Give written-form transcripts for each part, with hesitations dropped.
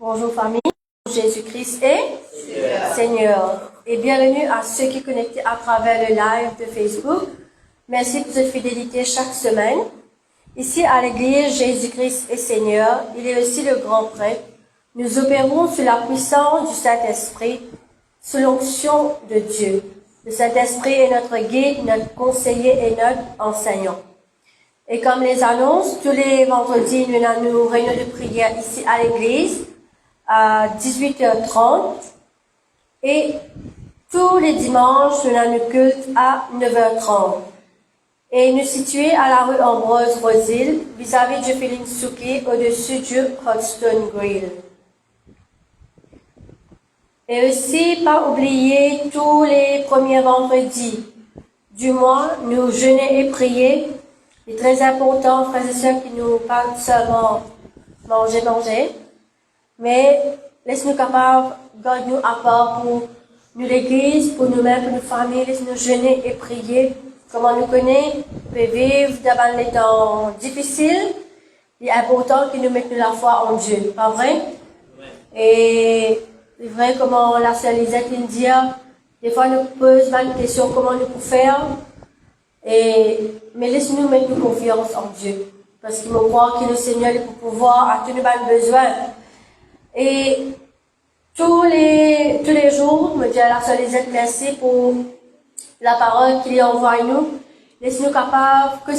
Bonjour famille, Jésus-Christ est Seigneur. Et bienvenue à ceux qui connectent à travers le live de Facebook. Merci pour votre fidélité chaque semaine. Ici à l'église, Jésus-Christ est Seigneur. Il est aussi le grand prêtre. Nous opérons sous la puissance du Saint-Esprit, sous l'onction de Dieu. Le Saint-Esprit est notre guide, notre conseiller et notre enseignant. Et comme les annonces, tous les vendredis, nous avons une réunion de prière ici à l'église à 18h30. Et tous les dimanches, nous avons un culte à 9h30. Et nous situés à la rue Ambroise Rosil, vis-à-vis du Feeling Souki, au-dessus du Hotstone Grill. Et aussi, pas oublier, tous les premiers vendredis du mois, nous jeûner et prier. C'est très important, frères et sœurs, qui nous parlent seulement manger. Mais laisse-nous capables, garde-nous à part pour nous l'église, pour nous-mêmes, pour nos familles, laisse-nous jeûner et prier. Comme on nous connaît, on peut vivre devant les temps difficiles. Il est important que nous mettions la foi en Dieu, pas vrai? Et c'est vrai, comme la sœur Lisette nous dit, des fois nous posons une question, comment nous pouvons faire? Mais laisse-nous mettre confiance en Dieu. Parce qu'il me croit que le Seigneur est pour pouvoir à tous nos besoins. Et tous les jours, me dit à la sœur Lisette, merci pour la parole qu'il envoie nous. Laisse-nous capables, que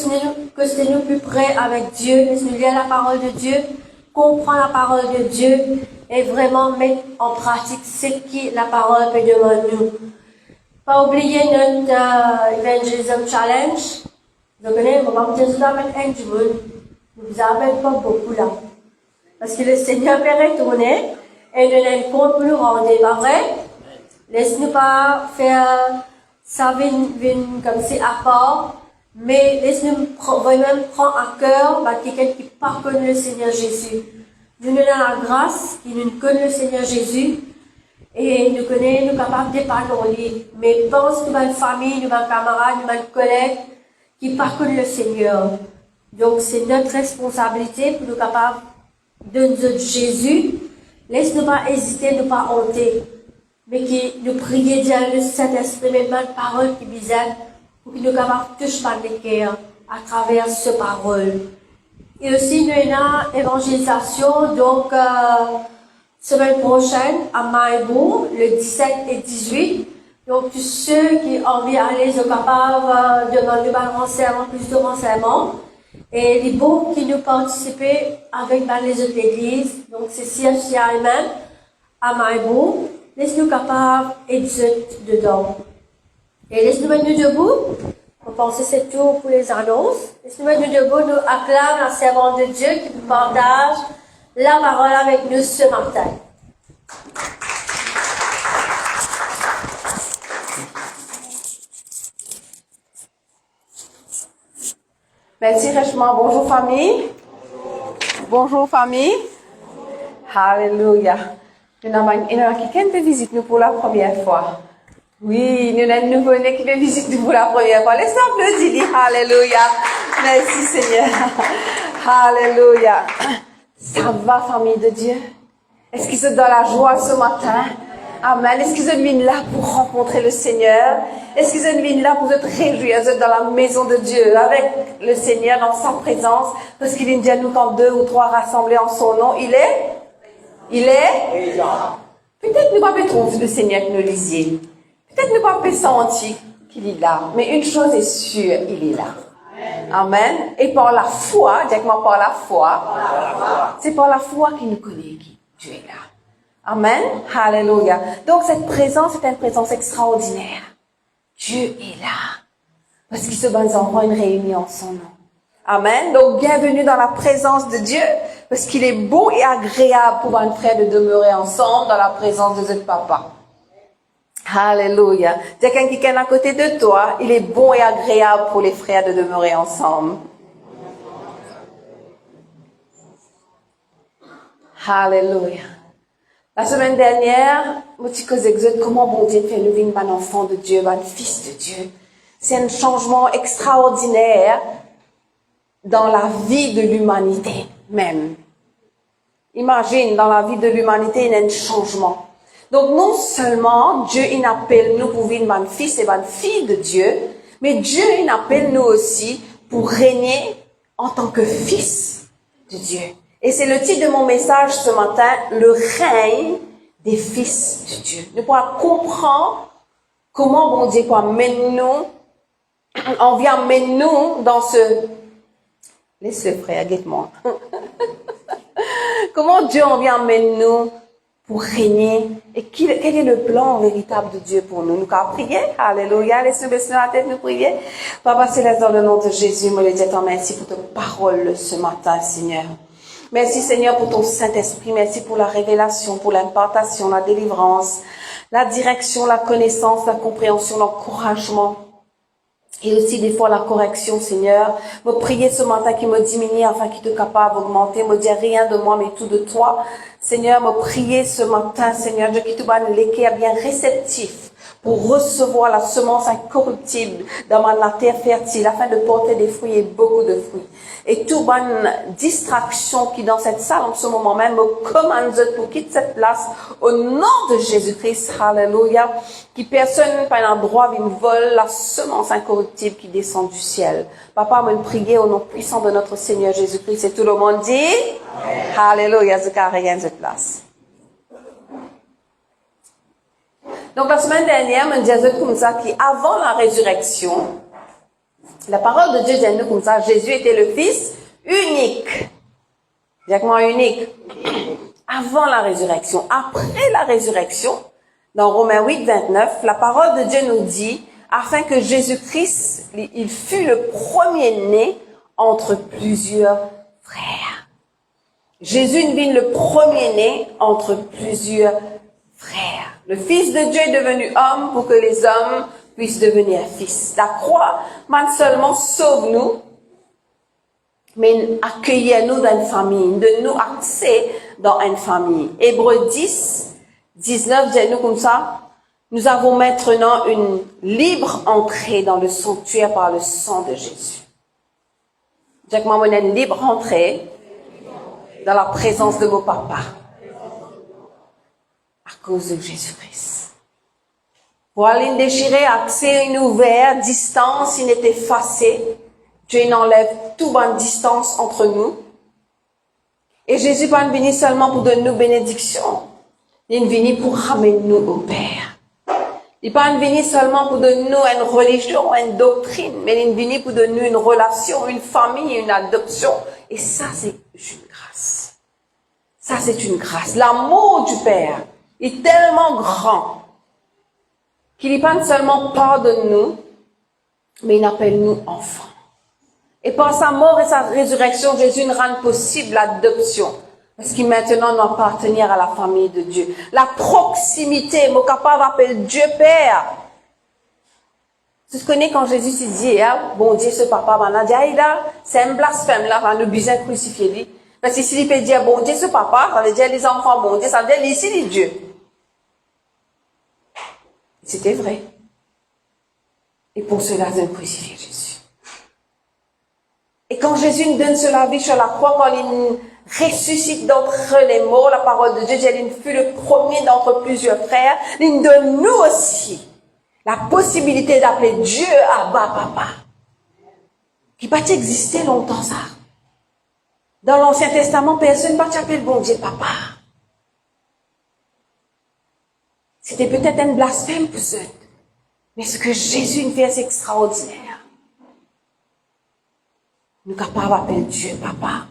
c'est nous plus près avec Dieu. Laisse-nous lire la parole de Dieu, comprendre la parole de Dieu et vraiment mettre en pratique ce que la parole peut demander nous. Pas oublier notre Evangelism Challenge. Vous connaissez, on va vous dire ça avec un du monde. Nous vous avez pas beaucoup là. Parce que le Seigneur peut retourner et nous donner un compte pour nous rendre, pas vrai? Laisse-nous pas faire ça comme c'est à part, mais laisse-nous vraiment prendre à cœur quelqu'un qui pas connu le Seigneur Jésus. Nous donnons la grâce qui nous connaît le Seigneur Jésus et nous connaît, nous capables de parler. Mais pense que une famille, nous, camarades, nous, collègues qui pas connu le Seigneur. Donc c'est notre responsabilité pour nous capables de nous dire Jésus. Laisse-nous pas hésiter, ne pas honter. Mais qui nous prier Dieu, le Saint-Esprit, même une parole qui bizarre, pour que nous capables de toucher par les cœurs à travers cette parole. Et aussi, nous avons une évangélisation, donc, semaine prochaine, à Maïbourg, le 17 et 18. Donc, tous ceux qui ont envie d'aller sont capables de demander plus de renseignements. Et les beaux qui nous participent avec les autres églises, donc c'est CFCI même, à Maïbourg. Laisse-nous capables et dedans. Et laisse-nous mettre nous debout. On pense que c'est tout pour les annonces. Laisse-nous mettre nous debout. Nous acclamons la servante de Dieu qui nous partage la parole avec nous ce matin. Merci Richemont. Bonjour famille. Bonjour famille. Alléluia. Nous avons quelqu'un qui visite nous pour la première fois. Oui, nous avons un nouveau-né qui visite nous pour la première fois. Laissez applaudir. Alléluia. Merci Seigneur. Alléluia. Ça va, famille de Dieu? Est-ce qu'ils sont dans la joie ce matin? Amen. Est-ce qu'ils sont venus là pour rencontrer le Seigneur? Est-ce qu'ils sont venus là pour se réjouir dans la maison de Dieu avec le Seigneur dans sa présence? Parce qu'il dit à nous quand 2 ou 3 rassemblés en son nom, il est peut-être nous pas trouver le Seigneur que nous lisiez. Peut-être nous pas sentir qu'il est là. Mais une chose est sûre, il est là. Amen. Et par la foi, directement par la foi, c'est par la foi qu'il nous connaît que Dieu est là. Amen. Alléluia. Donc cette présence est une présence extraordinaire. Dieu est là. Parce qu'il se base en une réunion en son nom. Amen. Donc bienvenue dans la présence de Dieu. Parce qu'il est bon et agréable pour un frère de demeurer ensemble dans la présence de notre papa. Alléluia. Quelqu'un qui est à côté de toi, il est bon et agréable pour les frères de demeurer ensemble. Alléluia. La semaine dernière, je suis dit comment bon Dieu fait nous un enfant de Dieu, un fils de Dieu. C'est un changement extraordinaire dans la vie de l'humanité même. Imagine, dans la vie de l'humanité, il y a un changement. Donc, non seulement Dieu, il appelle nous pour vivre un fils et une fille de Dieu, mais Dieu, il appelle nous aussi pour régner en tant que fils de Dieu. Et c'est le titre de mon message ce matin, le règne des fils de Dieu. Nous pourrons comprendre comment bon Dieu on vient mettre nous dans ce... Laisse-le frère, guette-moi. Comment Dieu en vient mettre nous pour régner et quel est le plan véritable de Dieu pour nous. Nous allons prier. Alléluia. Laisse-nous baisser la tête, nous prier. Papa Céleste, dans le nom de Jésus, moi, je dis merci pour ta parole ce matin, Seigneur. Merci, Seigneur, pour ton Saint-Esprit. Merci pour la révélation, pour l'impartation, la délivrance, la direction, la connaissance, la compréhension, l'encouragement. Et aussi des fois la correction, Seigneur. Me prier ce matin qui me diminue afin qu'il te capable d'augmenter. Me dire rien de moi, mais tout de toi. Seigneur, me prier ce matin, Seigneur, Dieu qui te va l'équer à bien réceptif pour recevoir la semence incorruptible dans la terre fertile afin de porter des fruits et beaucoup de fruits. Et toute bonne distraction qui dans cette salle en ce moment même me commande pour quitter cette place au nom de Jésus-Christ. Alléluia. Qui personne par un droit me vole la semence incorruptible qui descend du ciel. Papa, me prier au nom puissant de notre Seigneur Jésus-Christ. Et tout le monde dit Alléluia. Rien cette place. Donc, la semaine dernière, je disais comme ça qu'avant la résurrection, la parole de Dieu dit nous comme ça, Jésus était le Fils unique. Dis-moi unique. Avant la résurrection. Après la résurrection, dans Romains 8, 29, la parole de Dieu nous dit, afin que Jésus-Christ, il fut le premier-né entre plusieurs frères. Jésus devient le premier-né entre plusieurs frères. Le Fils de Dieu est devenu homme pour que les hommes puissent devenir fils. La croix, non seulement sauve nous, mais accueille-nous dans une famille, de nous accès dans une famille. Hébreux 10, 19 dit nous comme ça, nous avons maintenant une libre entrée dans le sanctuaire par le sang de Jésus. Jacques Maman a une libre entrée dans la présence de mon papa. À cause de Jésus-Christ. Pour aller déchirer, accès une ouvert, distance, il est effacé. Dieu enlève toute bonne distance entre nous. Et Jésus n'est pas venu seulement pour donner nous bénédiction. Il est venu pour ramener nous au Père. Il n'est pas venu seulement pour donner nous une religion, une doctrine, mais il est venu pour donner nous une relation, une famille, une adoption. Et ça, c'est une grâce. Ça, c'est une grâce. L'amour du Père est tellement grand qu'il n'est pas seulement pardonne nous, mais il appelle nous enfants. Et par sa mort et sa résurrection, Jésus nous rend possible l'adoption. Parce qu'il maintenant nous appartenir à la famille de Dieu. La proximité, mon capable d'appeler Dieu Père. Tu connais quand Jésus s'est dit, ah, bon Dieu, ce papa, maintenant, dit, ah, là, c'est un blasphème, là, on a besoin de crucifier lui. Parce que s'il peut dire, bon Dieu, ce papa, ça veut dire les enfants, bon Dieu, ça veut dire ici, les dieux. C'était vrai. Et pour cela, ils ont crucifié Jésus. Et quand Jésus nous donne cela vie sur la croix, quand il nous ressuscite d'entre les morts, la parole de Dieu, il fut le premier d'entre plusieurs frères, il nous donne nous aussi la possibilité d'appeler Dieu Abba Papa. Qui n'a pas existé longtemps ça. Dans l'Ancien Testament, personne n'a pas appelé le bon Dieu Papa. C'était peut-être un blasphème pour eux. Mais ce que Jésus nous fait, c'est extraordinaire. Nous sommes capables d'appeler Dieu Papa.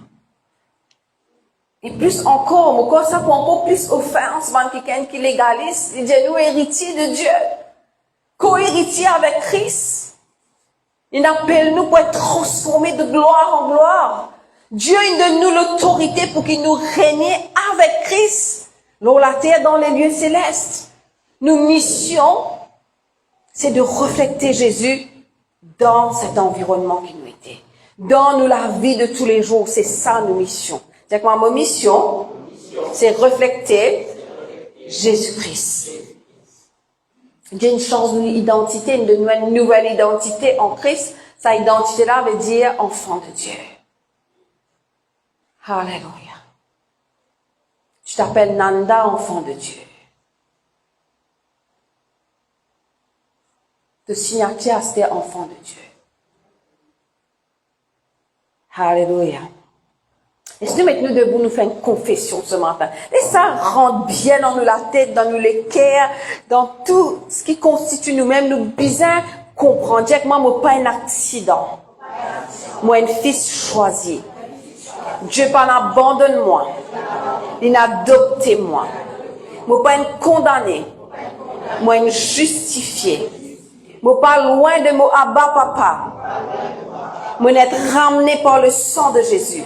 Et plus encore ça pour encore plus offense, quelqu'un qui légalise, il dit nous héritiers de Dieu, co-héritiers avec Christ. Il appelle nous pour être transformés de gloire en gloire. Dieu il donne nous l'autorité pour qu'il nous règne avec Christ, dans la terre, dans les lieux célestes. Nos missions, c'est de refléter Jésus dans cet environnement qui nous était. Dans la vie de tous les jours, c'est ça nos missions. C'est-à-dire que ma mission, c'est refléter Jésus-Christ. J'ai une chance d'une identité, une nouvelle identité en Christ. Sa identité-là veut dire enfant de Dieu. Alléluia. t'appelles Nanda, enfant de Dieu. De signature, c'était enfant de Dieu. Alléluia. Laisse-nous mettre nous debout, nous faire une confession ce matin. Laisse ça rentre bien dans nous la tête, dans nous les cœurs, dans tout ce qui constitue nous-mêmes, nous bien comprendre. Dis que moi, je pas un accident. Moi, un fils choisi. Dieu pas abandonne moi. Il n'a adopté moi. Moi, pas un condamné. Moi, un justifié. Moi, pas loin de mon Abba Papa. Moi, être ramené par le sang de Jésus.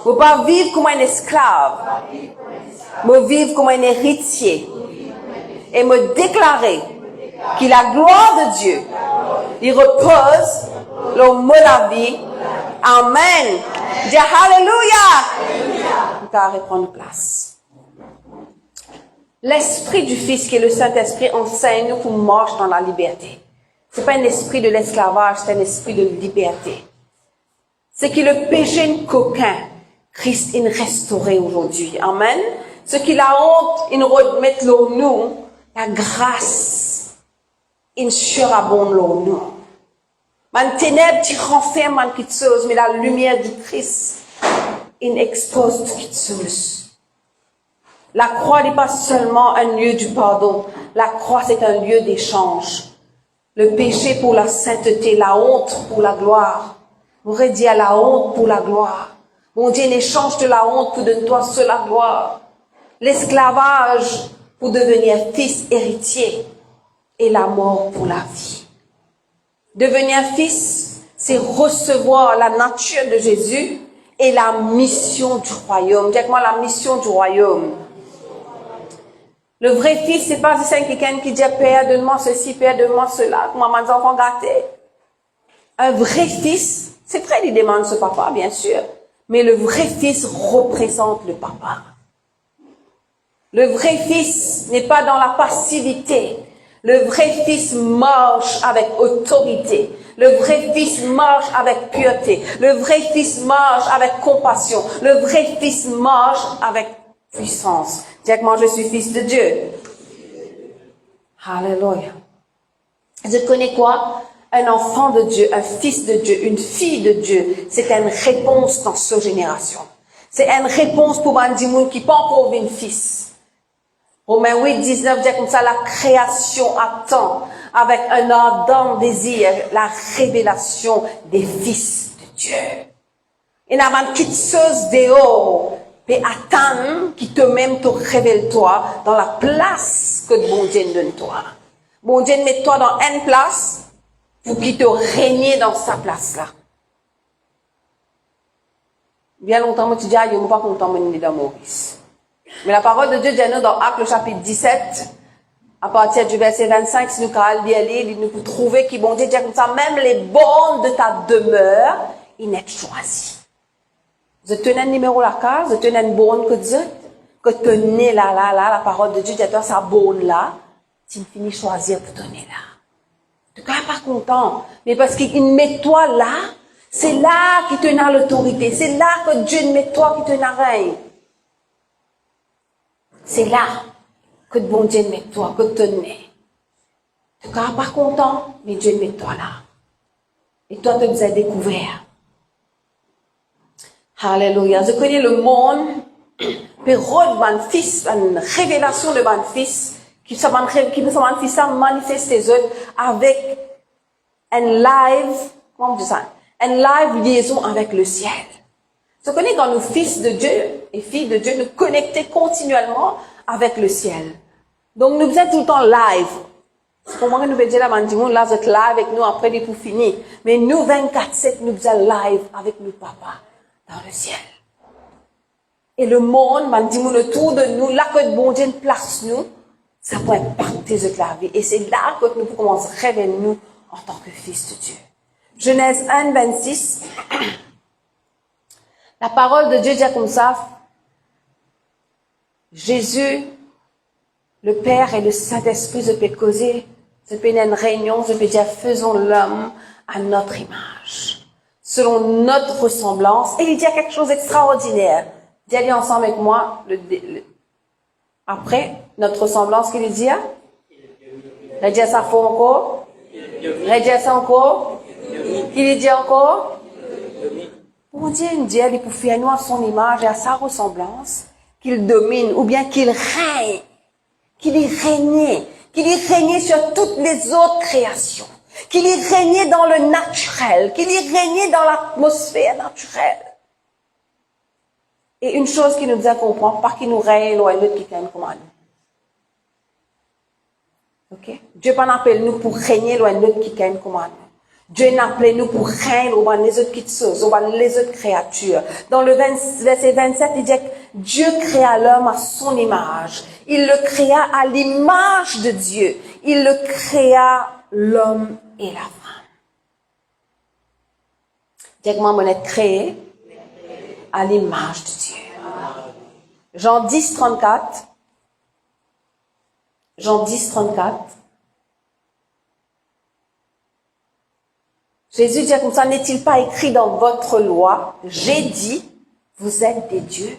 Moi, pas vivre comme un esclave. Moi, vivre comme un héritier. Et me déclarer que la gloire de Dieu, il repose le mot de la vie. Amen. Dis Alléluia. Nous allons reprendre place. L'esprit du Fils, qui est le Saint-Esprit, enseigne-nous pour marcher dans la liberté. C'est pas un esprit de l'esclavage, c'est un esprit de liberté. C'est que le péché n'est qu'aucun. Christ est restauré aujourd'hui. Amen. Ce qui la honte, il remet nous. La grâce, il surabonde nous. Man ténèbres, tu renfermes man quelque chose, mais la lumière du Christ, il expose tout quelque chose. La croix n'est pas seulement un lieu du pardon. La croix, c'est un lieu d'échange. Le péché pour la sainteté, la honte pour la gloire. On aurait dit à la honte pour la gloire. Mon Dieu, en échange de la honte pour donner-toi seule la gloire. L'esclavage pour devenir fils héritier et la mort pour la vie. Devenir fils, c'est recevoir la nature de Jésus et la mission du royaume. Dis-moi la mission du royaume. Le vrai fils, c'est pas quelqu'un qui dit Père, donne-moi ceci, Père, donne-moi cela, comment mes enfants gâtés. Un vrai fils, c'est vrai, il demande ce papa, bien sûr, mais le vrai fils représente le papa. Le vrai fils n'est pas dans la passivité. Le vrai fils marche avec autorité. Le vrai fils marche avec pureté. Le vrai fils marche avec compassion. Le vrai fils marche avec puissance. Dis que moi je suis fils de Dieu. Alléluia. Je connais quoi? Un enfant de Dieu, un fils de Dieu, une fille de Dieu. C'est une réponse dans cette génération. C'est une réponse pour un monde qui pas encore une fils. Romains 8, 19 dit comme ça, la création attend avec un ardent désir la révélation des fils de Dieu. Et n'a pas quelque chose dehors, mais attends qui te même te révèle toi dans la place que bon Dieu donne toi. Bon Dieu met toi dans une place pour qu'il te règne dans sa place là. Bien longtemps, moi tu dis, je ne suis pas content de dans Maurice. Mais la parole de Dieu dit nous dans Actes, le chapitre 17, à partir du verset 25, si nous allons y aller, nous pouvons trouver qu'il bon Dieu dit comme ça, même les bornes de ta demeure, ils n'est choisi. Je tenais un numéro la case, je tenais une borne que Dieu, que tenais là, la parole de Dieu dit toi, sa borne là, tu me finis choisir pour tenir là. Tu n'es pas content, mais parce qu'il met toi là, c'est là qu'il te donne l'autorité, c'est là que Dieu met toi qui te règne. C'est là que bon Dieu met toi, que tu n'es. Tu n'es pas content, mais Dieu met toi là. Et toi, tu nous as découvert. Alléluia. Je connais le monde, mais rôle mon fils, une révélation de mon fils, qui peut mon fils manifester les autres avec un live, comment on dit ça? Un live liaison avec le ciel. Je connais quand nous, fils de Dieu et filles de Dieu, nous connecter continuellement avec le ciel. Donc, nous sommes tout le temps live. C'est pour moi que nous venons dire là, là, vous êtes live avec nous après, pour finir. Mais nous, 24/7, nous sommes live avec nos papas dans le ciel. Et le monde, autour de nous, là que bon Dieu place nous, ça peut impacter la vie. Et c'est là que nous commençons à révéler nous en tant que fils de Dieu. Genèse 1, 26. La parole de Dieu dit comme ça, Jésus, le Père et le Saint-Esprit, je peux causer, je peux une réunion, je peux dire, faisons l'homme à notre image, selon notre ressemblance. Et il dit quelque chose d'extraordinaire. Dis ensemble avec moi, après, notre ressemblance qu'il dit, redis ça fort encore, redis ça encore, qu'il dit encore. Bon Dieu, il pour faire nous à son image et à sa ressemblance, qu'il domine ou bien qu'il règne, qu'il y règne sur toutes les autres créations, qu'il y règne dans le naturel, qu'il y règne dans l'atmosphère naturelle. Et une chose qui nous dit à comprendre, pas qu'il nous règne loin l'autre qui règne comme nous. Ok? Dieu pas appelle nous pour régner loin l'autre qui règne comme nous. Dieu n'appelle nous pour régner au les autres qui choses, au les autres créatures. Dans le verset 27, il dit que Dieu créa l'homme à son image. Il le créa à l'image de Dieu. Il le créa l'homme et la femme. Dis moi, on est créé à l'image de Dieu. Jean 10, 34. Jean 10, 34. Jésus dit comme ça, n'est-il pas écrit dans votre loi, j'ai dit, vous êtes des dieux.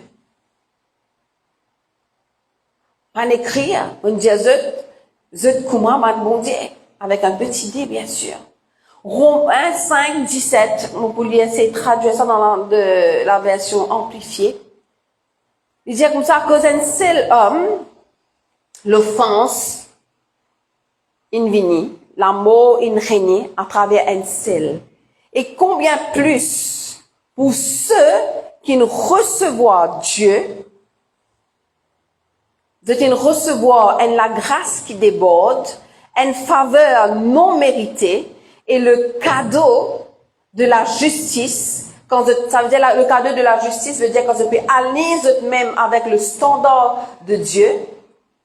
En écrire, on dit, zut comment, mon Dieu, avec un petit d, bien sûr. Romains 5, 17, on peut essayer de traduire ça dans la version amplifiée. Il dit comme ça, à cause d'un seul homme, l'offense, invini, l'amour règne à travers un seul. Et combien plus pour ceux qui ne recevoir Dieu, de recevoir la grâce qui déborde, une faveur non méritée et le cadeau de la justice. Quand ça veut dire le cadeau de la justice veut dire quand je peux aligner même avec le standard de Dieu.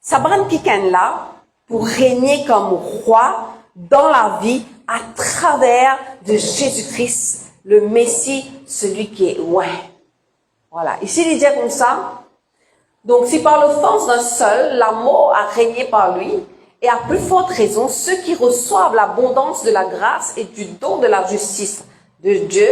Ça prend quelqu'un là pour régner comme roi dans la vie à travers de Jésus-Christ, le Messie, celui qui est loin. Voilà. Ici, il dit comme ça. Donc, si par l'offense d'un seul, la mort a régné par lui, et à plus forte raison, ceux qui reçoivent l'abondance de la grâce et du don de la justice de Dieu,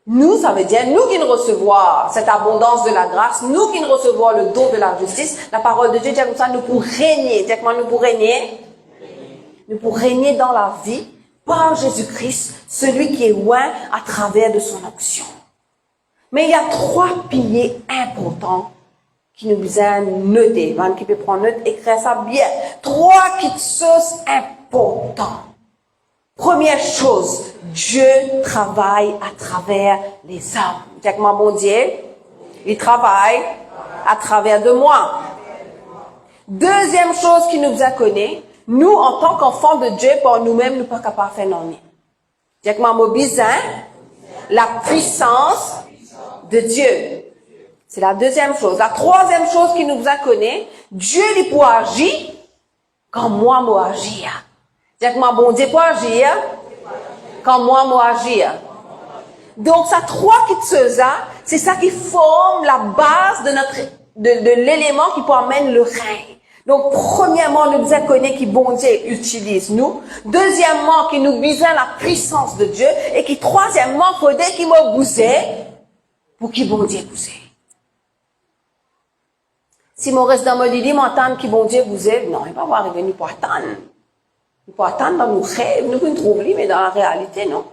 nous, ça veut dire, nous qui nous recevons cette abondance de la grâce, nous qui nous recevons le don de la justice, la parole de Dieu dit comme ça, nous pour régner. Dis moi, nous pour régner. Nous pour régner dans la vie par Jésus-Christ, celui qui est loin à travers de son onction. Mais il y a 3 piliers importants qui nous a noté. Même qui peut prendre note, écrire ça bien. 3 choses importantes. Première chose, Dieu travaille à travers les hommes. Dis moi, mon Dieu, il travaille à travers de moi. Deuxième chose qui nous a connu, nous, en tant qu'enfants de Dieu, pour nous-mêmes, nous ne sommes pas capables de faire non. Dis moi, mon bizarre, la puissance de Dieu. C'est la deuxième chose. La troisième chose qui nous a connu, Dieu, il peut agir quand moi, moi agir. Dis moi, bon Dieu peut agir quand moi agir. Donc, ça 3 choses là, c'est ça qui forme la base de l'élément qui peut amener le règne. Donc, premièrement, nous devons connaître qui bon Dieu utilise nous. Deuxièmement, qui nous besoin la puissance de Dieu. Et qui, troisièmement, il faut dire qu'il m'a bousé pour qui bon Dieu bousé. Si mon reste dans mon lit, m'entendre qui bon Dieu bousé, non, il va pas arriver, nous pour attendre. Nous pour attendre dans nos rêves, nous pouvons trouver, mais dans la réalité, non.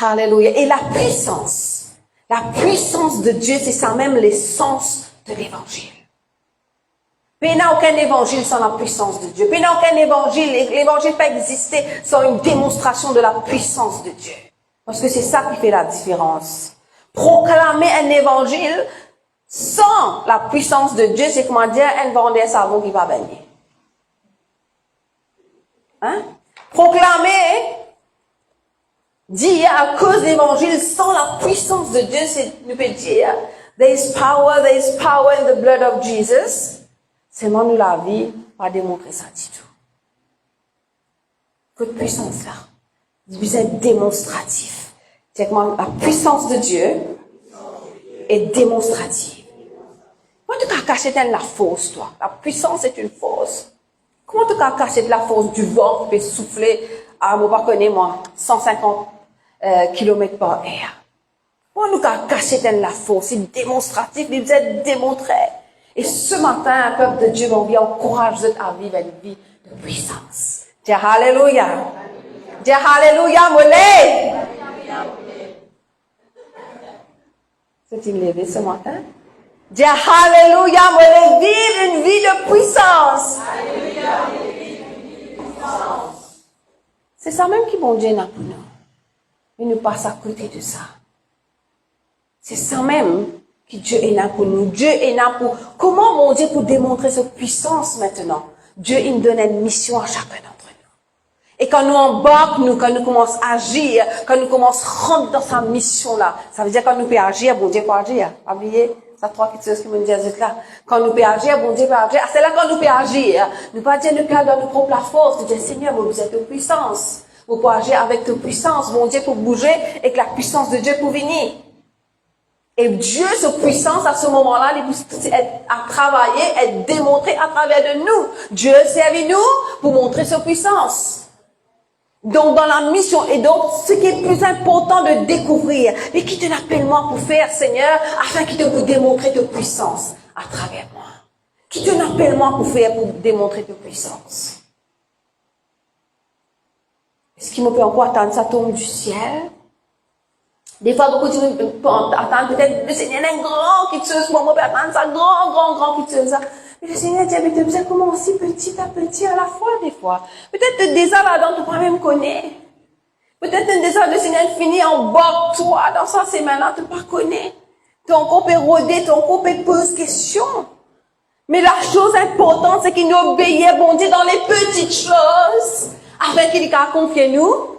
Alléluia. Et la puissance de Dieu, c'est ça même l'essence de l'évangile. Il n'y a aucun évangile sans la puissance de Dieu. Il n'y a aucun évangile, l'évangile peut exister sans une démonstration de la puissance de Dieu. Parce que c'est ça qui fait la différence. Proclamer un évangile sans la puissance de Dieu, c'est comment dire un vendeur savon qui va baigner. Hein? Proclamer, dire à cause de l'évangile sans la puissance de Dieu, c'est, nous peut dire, there is power in the blood of Jesus. Seulement nous la vie, pas démontrer ça du tout. Que de puissance là. Vous êtes démonstratif. C'est comment la puissance de Dieu est démonstrative. Comment tu as caché la force, toi? La puissance est une force. Comment tu as caché la force du vent qui peut souffler à, moi, pas connais, moi, 150 km par heure? Pour nous cacher dans la force, c'est démonstratif, il vous êtes démontré. Et ce matin, un peuple de Dieu m'a envie encourage à vivre une vie de puissance. Dis Alléluia. Dis Alléluia, mollet. C'est-il levé ce matin? Dis Alléluia, mollet, vivre une vie de puissance. C'est ça même qui bon Dieu n'a pour nous. Mais nous passons à côté de ça. C'est ça même que Dieu est là pour nous. Dieu est là pour... Comment mon Dieu pour démontrer sa puissance maintenant? Dieu, il nous donne une mission à chacun d'entre nous. Et quand nous embarquons, quand nous commençons à agir, quand nous commençons à rentrer dans sa mission-là, ça veut dire quand nous pouvons agir, bon Dieu peut agir. Oubliez, ça trois petites choses qui me disent là. Quand nous pouvons agir, bon Dieu peut agir. C'est là quand nous pouvons agir. Nous pas dire nous dans nos propres forces. Nous dire, Seigneur, vous êtes de puissance. Vous pouvez agir avec de puissance. Bon Dieu pour bouger et que la puissance de Dieu pour venir. Et Dieu, sa puissance, à ce moment-là, à travailler, être démontré à travers de nous. Dieu servi nous pour montrer sa puissance. Donc, dans la mission, et donc, ce qui est plus important de découvrir, mais qui te l'appelle moi pour faire, Seigneur, afin qu'il te pour démontrer ta puissance à travers moi. Qui te l'appelle moi pour faire, pour démontrer ta puissance. Est-ce qu'il me peut encore attendre ça tombe du ciel? Des fois, beaucoup de gens attendent peut-être, le Seigneur est un grand qui te pour moi, peut attendre ça, grand qui te ça. Mais le Seigneur dit, mais tu as commencé petit à petit à la fois, des fois. Peut-être des ans là-dedans, tu ne peux même connaître. Peut-être des ans, le Seigneur finit en bas de toi, dans sa semaine-là, tu ne peux pas connaître. Ton corps peut rôder, ton corps peut poser question. Mais la chose importante, c'est qu'il nous obéit, bon Dieu, dans les petites choses, afin qu'il ait confié nous.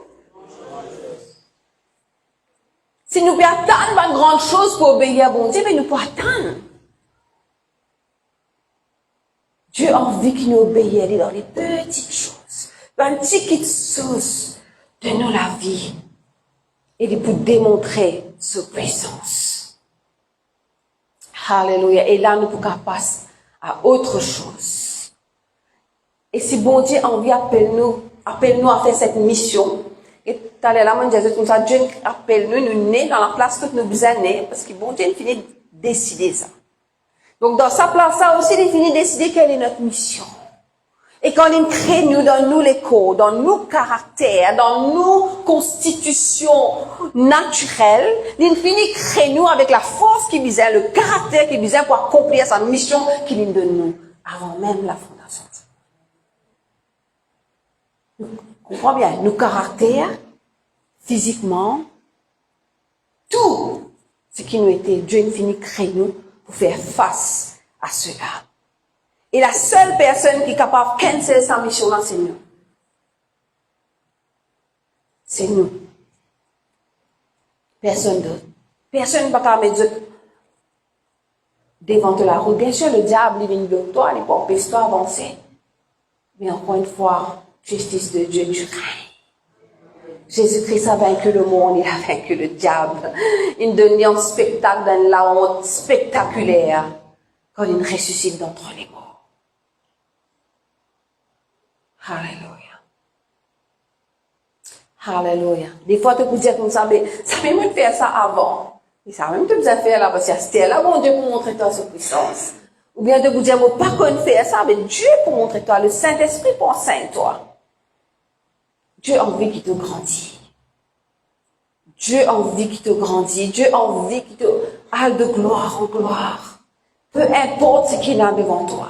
Si nous pouvons attendre une grande chose pour obéir à bon Dieu, mais nous pouvons attendre. Dieu a envie qu'il nous obéisse dans les petites choses. Une petite chose de nous la vie. Et pour démontrer sa puissance. Alléluia. Et là, nous pouvons passer à autre chose. Et si bon Dieu a envie, appelle-nous à faire cette mission. Et tout à l'heure, là, je comme ça, Dieu appelle nous nés dans la place que nous besoin nés, parce que bon Dieu finit de décider ça. Donc, dans sa place, ça aussi, il finit de décider quelle est notre mission. Et quand il crée nous, dans nous les corps, dans nos caractères, dans nos constitutions naturelles, il finit de créer nous avec la force qu'il visait, le caractère qu'il visait pour accomplir sa mission qu'il nous donne nous, avant même la fondation. Comprends bien, nos caractères, physiquement, tout ce qui nous était, Dieu nous finit de créer nous pour faire face à cela. Et la seule personne qui est capable de canceller sa mission-là, c'est nous. C'est nous. Personne d'autre. Personne ne peut pas mettre devant de la route. Bien sûr, le diable, il vient de toi, il peut empêcher toi d'avancer. Mais encore une fois, justice de Dieu, du règne. Jésus-Christ a vaincu le monde, il a vaincu le diable. Il donne un spectacle dans la honte spectaculaire quand il ressuscite d'entre les morts. Alléluia. Alléluia. Des fois, tu peux dire comme ça, mais ça fait mieux de faire ça avant. Et ça même te besoin de faire là, parce que c'était là, bon Dieu, pour montrer toi sa puissance. Ou bien de vous dire, moi, pas qu'on fait ça, mais Dieu pour montrer toi, le Saint-Esprit pour enseigner toi. Dieu a envie qu'il te grandisse. Dieu a envie qu'il te grandisse. Dieu a envie qu'il te aille de gloire en gloire. Peu importe ce qu'il a devant toi.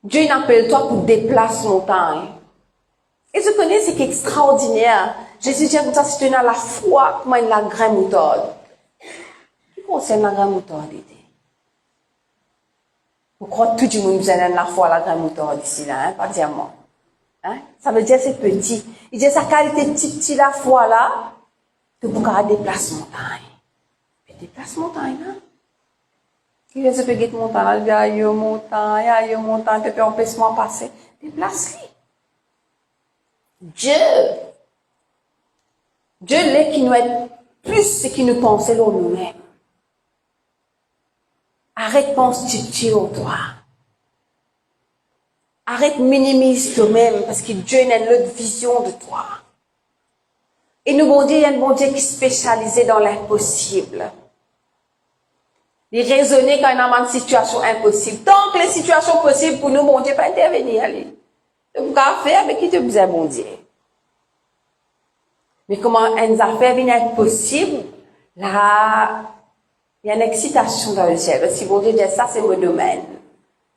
Dieu n'appelle toi pour déplacer montagne. Et je connais ce qui est extraordinaire. Jésus dit comme ça, si tu as la foi, comment il a la graine moutarde. Qui concerne la graine moutarde? Vous croyez que tout le monde vous a la foi, la graine moutarde ici, là, hein? Pas diamant. Hein? Ça veut dire c'est petit. Il dit sa qualité petit la foi là, que vous pouvez déplacer montagne. Mais déplace montagne là. Il vient se payer de montagne, il y a une montagne, puis empêche-moi passer. Déplace-les. Dieu l'est qui nous aide plus ce qui nous pensait dans nous-mêmes. Arrête de penser en toi. Arrête de minimiser toi-même parce que Dieu a une autre vision de toi. Et nous, bon Dieu, il y a un bon Dieu qui est spécialisé dans l'impossible. Il raisonner quand il y a une situation impossible. Tant que les situations possibles pour nous, bon Dieu, pas intervenir. Donc, faire avec qui tu besoin, bon Dieu. Mais comment une affaire vient être possible, là, il y a une excitation dans le ciel. Parce que bon Dieu dit, ça c'est mon domaine.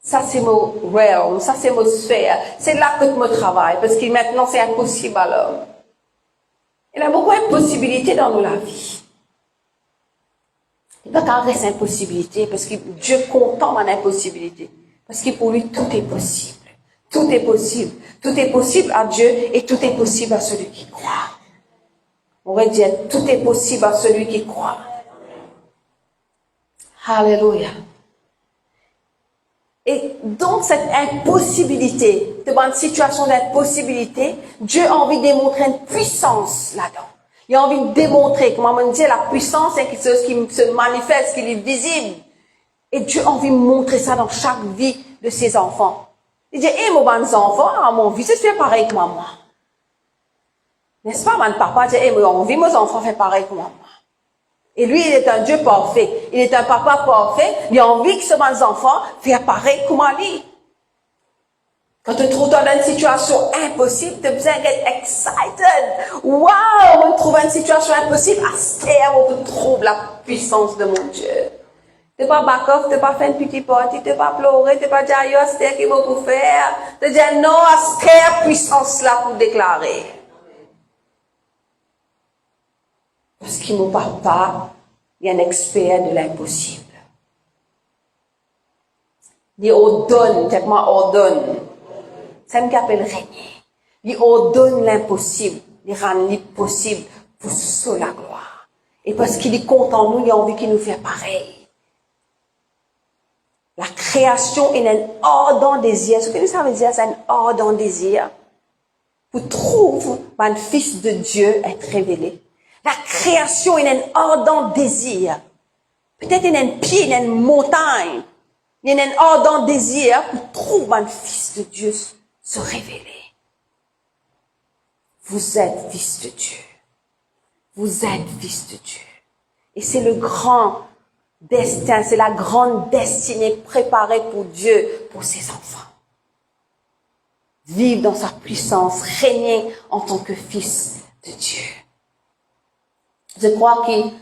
Ça c'est mon realm. Ça c'est mon sphère. C'est là que je travaille. Parce que maintenant c'est impossible à l'homme. Il y a beaucoup d'impossibilités dans la vie. Il n'y a pas qu'à rester impossibilité. Parce que Dieu content dans l'impossibilité. Parce que pour lui tout est possible. Tout est possible. Tout est possible à Dieu et tout est possible à celui qui croit. On va dire, tout est possible à celui qui croit. Alléluia. Et donc, cette impossibilité, devant une situation d'impossibilité, Dieu a envie de démontrer une puissance là-dedans. Il a envie de démontrer, comment on dit, la puissance est quelque chose qui se manifeste, qui est visible. Et Dieu a envie de montrer ça dans chaque vie de ses enfants. Il dit, mon bon enfant, mon fils, c'est fait pareil que moi. N'est-ce pas, mon papa dit, mon envie, mes enfants font pareil que moi. Et lui, il est un Dieu parfait. Il est un papa parfait. Il a envie que ses enfants fassent pareil comme lui. Quand tu te trouves dans une situation impossible, tu as besoin d'être excited. Wow, on trouve une situation impossible. À ce terme, on trouve la puissance de mon Dieu. Tu n'es pas back off, tu n'es pas fait une petite partie, tu n'es pas pleuré, tu n'es pas dit, aïe, à ce terme, qu'il va pour faire. Tu dis, non, à ce terme, puissance là pour déclarer. Parce que mon papa est un expert de l'impossible. Il ordonne, tellement ordonne. C'est ce qu'on appelle régner. Il ordonne l'impossible, il rend l'impossible pour la gloire. Et parce qu'il est content nous, il a envie qu'il nous fasse pareil. La création est un ardent désir. Ce que ça veut dire, c'est un ardent désir. Pour trouver un fils de Dieu être révélé. La création est un ardent désir. Peut-être il y a un pied, il y a une montagne. Il y a un ardent désir pour trouver un fils de Dieu se révéler. Vous êtes fils de Dieu. Vous êtes fils de Dieu. Et c'est le grand destin, c'est la grande destinée préparée pour Dieu, pour ses enfants. Vivre dans sa puissance, régner en tant que fils de Dieu. Je crois qu'être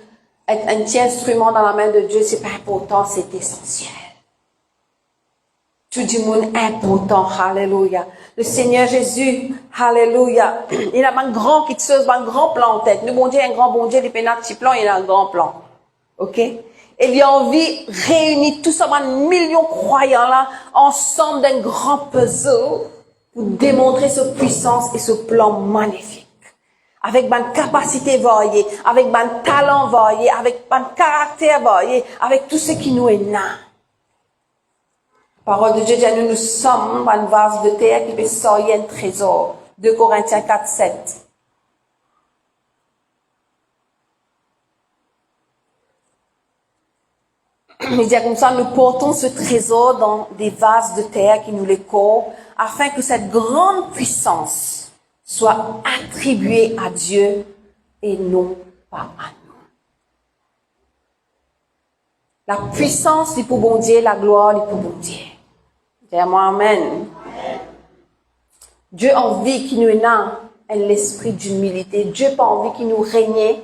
un petit instrument dans la main de Dieu, c'est pas important, c'est essentiel. Tout du monde important, alléluia. Le Seigneur Jésus, alléluia. Il a un grand quelque chose, un grand plan en tête. Le bon Dieu, un grand bon Dieu, il fait un petit plan, il a un grand plan. Ok? Et il a envie de réunir tout ça, un million de croyants là, ensemble d'un grand puzzle, pour démontrer sa puissance et ce plan magnifique. Avec ma capacité variée, avec ma talent varié, avec ma caractère varié, avec tout ce qui nous est là. Parole de Dieu dit, nous sommes un vase de terre qui peut sortir un trésor. 2 Corinthiens 4, 7. Il dit comme ça, nous portons ce trésor dans des vases de terre qui nous les courent, afin que cette grande puissance soit attribuée à Dieu et non pas à nous. La puissance du pour bon Dieu, la gloire du pour bon Dieu. Dis-moi amen. Dieu a envie qu'il nous ait l'esprit d'humilité. Dieu n'a pas envie qu'il nous règne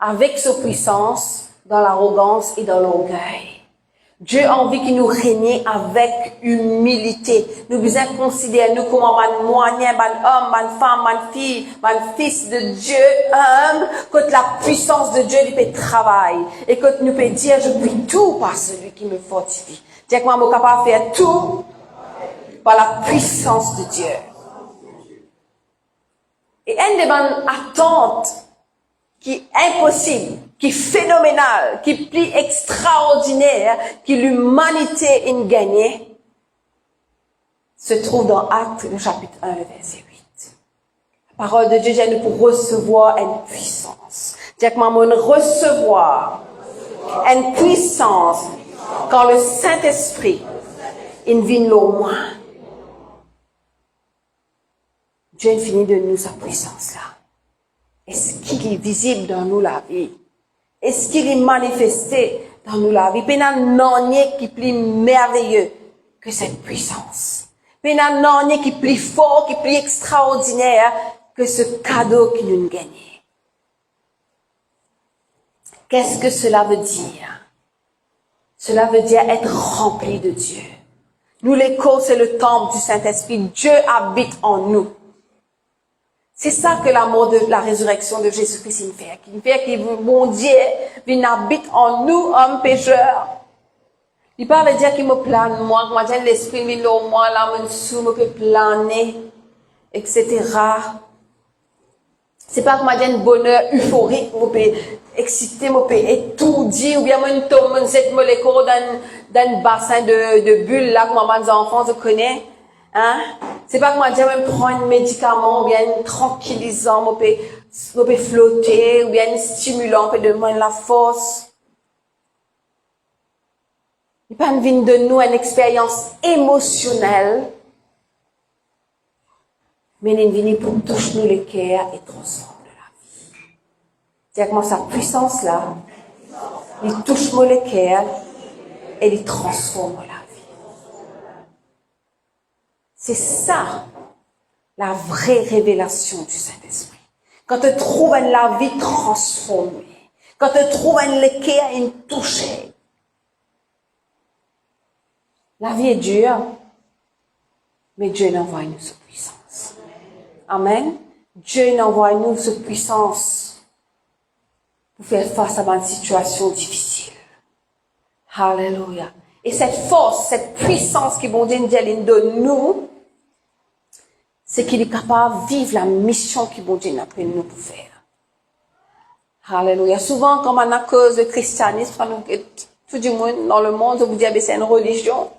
avec sa puissance dans l'arrogance et dans l'orgueil. Dieu a envie qu'il nous règne avec humilité. Nous devons considérer nous comme un moyen, un homme, une femme, une fille, un fils de Dieu, humble, que la puissance de Dieu lui peut travailler. Et que nous pouvons dire, je puis tout par celui qui me fortifie. Dis que moi, je suis capable de faire tout par la puissance de Dieu. Et une des bonnes attentes qui est impossible, qui est phénoménale, qui est plus extraordinaire, que l'humanité a gagné, se trouve dans Actes, le chapitre 1, le verset 8. La parole de Dieu dit nous pour recevoir une puissance. Dis que maman, recevoir une puissance quand le Saint-Esprit vient au moins. Dieu a fini de nous sa puissance là. Et ce qui qui est visible dans nous la vie. Est-ce qu'il est manifesté dans nous la vie? Il y a un qui est plus merveilleux que cette puissance. Il y a un qui est plus fort, qui est plus extraordinaire que ce cadeau qui nous gagne. Qu'est-ce que cela veut dire? Cela veut dire être rempli de Dieu. Nous, l'écho, c'est le temple du Saint-Esprit. Dieu habite en nous. C'est ça que l'amour de la résurrection de Jésus-Christ nous fait. Il fait que mon Dieu habite en nous, hommes pécheurs. Il parle de dire qu'il me plane, moi j'ai l'esprit, mais moi, là, me sous, me peut planer, etc. C'est pas que moi j'ai un bonheur euphorique, me peut exciter, me peut étourdir, ou bien moi tombe, cette molécule dans un bassin de bulles, là, que maman des enfants, je connais. Hein? C'est pas que moi j'ai même prendre un médicament, ou bien un tranquillisant, me peut flotter, ou bien un stimulant, peut donner la force. Il peut venir de nous une expérience émotionnelle, mais il vient pour toucher nous les cœurs et transformer la vie. C'est-à-dire que sa puissance là, il touche nous les cœurs et il transforme la vie. C'est ça, la vraie révélation du Saint-Esprit. Quand tu trouves la vie transformée, quand tu trouves le cœur touché, la vie est dure, mais Dieu envoie nous sa puissance. Amen. Dieu envoie nous sa puissance pour faire face à une situation difficile. Alléluia. Et cette force, cette puissance qui bon Dieu nous donne nous, c'est qu'il est capable de vivre la mission que bon Dieu a appelé nous pour faire. Alléluia. Souvent, quand on a cause de christianisme, tout du monde dans le monde, je vous dis, c'est une religion.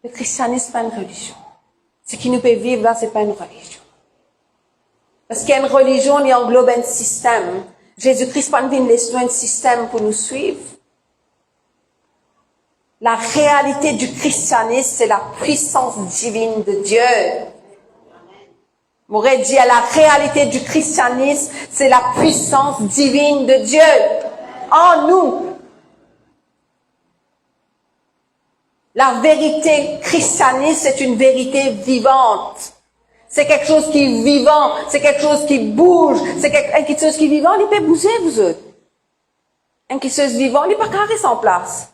Le christianisme, c'est pas une religion. Ce qui nous peut vivre là, c'est pas une religion. Parce qu'il y a une religion, il englobe un système. Jésus-Christ pas venu laisser un système pour nous suivre. La réalité du christianisme, c'est la puissance divine de Dieu. M'aurait dit, la réalité du christianisme, c'est la puissance divine de Dieu en nous. La vérité christianiste, c'est une vérité vivante. C'est quelque chose qui est vivant, c'est quelque chose qui bouge, c'est quelque chose qui est vivant, il peut bouger, vous autres. Quelque chose vivant, il n'est pas carré sans place.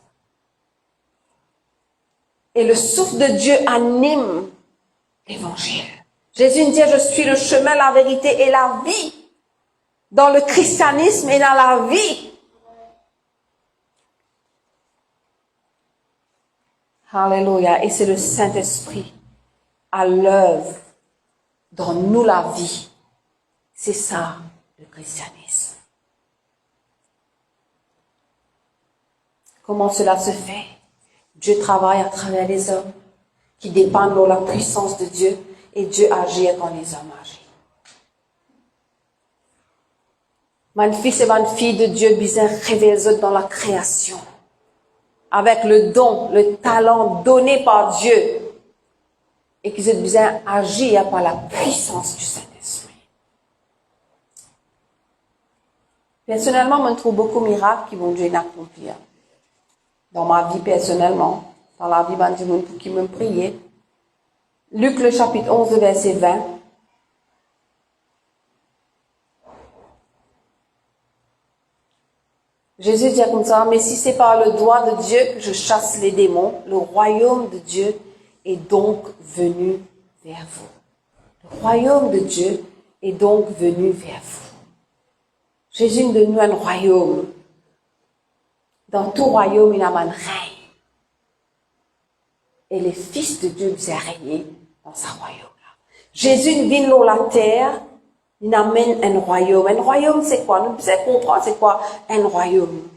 Et le souffle de Dieu anime l'évangile. Jésus dit, je suis le chemin, la vérité et la vie. Dans le christianisme et dans la vie. Alléluia. Et c'est le Saint-Esprit à l'œuvre dans nous la vie. C'est ça, le christianisme. Comment cela se fait? Dieu travaille à travers les hommes qui dépendent de la puissance de Dieu et Dieu agit quand les hommes agissent. Mon fils et ma fille de Dieu, bien révélés dans la création. Avec le don, le talent donné par Dieu. Et qu'ils ont besoin d'agir par la puissance du Saint-Esprit. Personnellement, je trouve beaucoup de miracles qui vont Dieu accomplir. Dans ma vie personnellement, dans la vie de monde qui me priait. Luc le chapitre 11, verset 20. Jésus dit comme ça, mais si c'est par le doigt de Dieu que je chasse les démons, le royaume de Dieu est donc venu vers vous. Le royaume de Dieu est donc venu vers vous. Jésus nous donne un royaume. Dans tout royaume, il y a un règne. Et les fils de Dieu vous régner dans ce royaume-là. Jésus vient sur la terre, il amène un royaume. Un royaume, c'est quoi? Nous devons comprendre c'est quoi un royaume.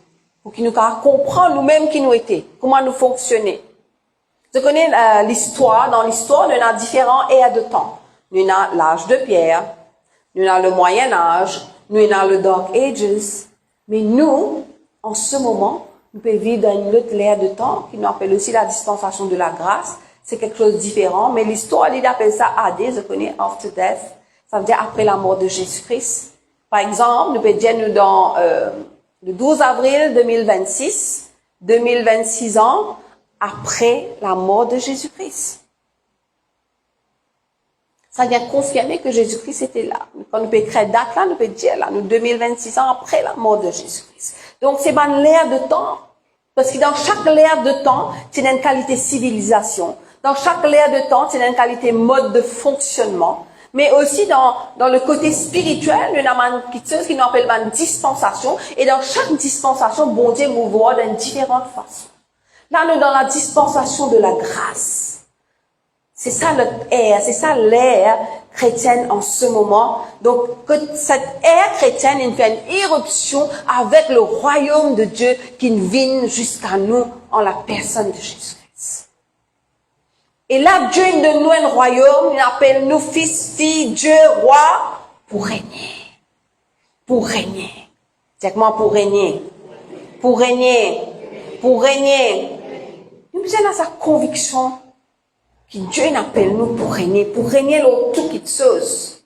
Pour qu'il nous comprenne nous-mêmes qui nous étions, comment nous fonctionnons. Je connais l'histoire. Dans l'histoire, nous avons différents ères de temps. Nous avons l'âge de pierre, nous avons le Moyen Âge, nous avons le Dark Ages. Mais nous, en ce moment, nous pouvons vivre dans une autre ère de temps, qui nous appelle aussi la dispensation de la grâce. C'est quelque chose de différent. Mais l'histoire, il appelle ça AD, je connais, after death. Ça veut dire après la mort de Jésus-Christ. Par exemple, nous pouvons dire nous dans le 12 avril 2026 ans après la mort de Jésus-Christ. Ça vient confirmer que Jésus-Christ était là. Quand nous pouvons écrire date là, nous pouvons dire là, nous 2026 ans après la mort de Jésus-Christ. Donc c'est pas l'ère de temps. Parce que dans chaque ère de temps, c'est une qualité civilisation. Dans chaque ère de temps, c'est une qualité mode de fonctionnement. Mais aussi dans le côté spirituel, nous avons quelque chose qui nous appelle une dispensation. Et dans chaque dispensation, bon Dieu nous voit d'une différente façon. Là, nous sommes dans la dispensation de la grâce. C'est ça notre ère, c'est ça l'ère chrétienne en ce moment. Donc, que cette ère chrétienne, il fait une éruption avec le royaume de Dieu qui vient jusqu'à nous en la personne de Jésus-Christ. Et là, Dieu de nous un royaume, il appelle nous fils, filles, Dieu, roi, pour régner. Pour régner. Dis-moi pour régner. Pour régner. Pour régner. Nous avons sa conviction que Dieu appelle nous pour régner dans toutes choses.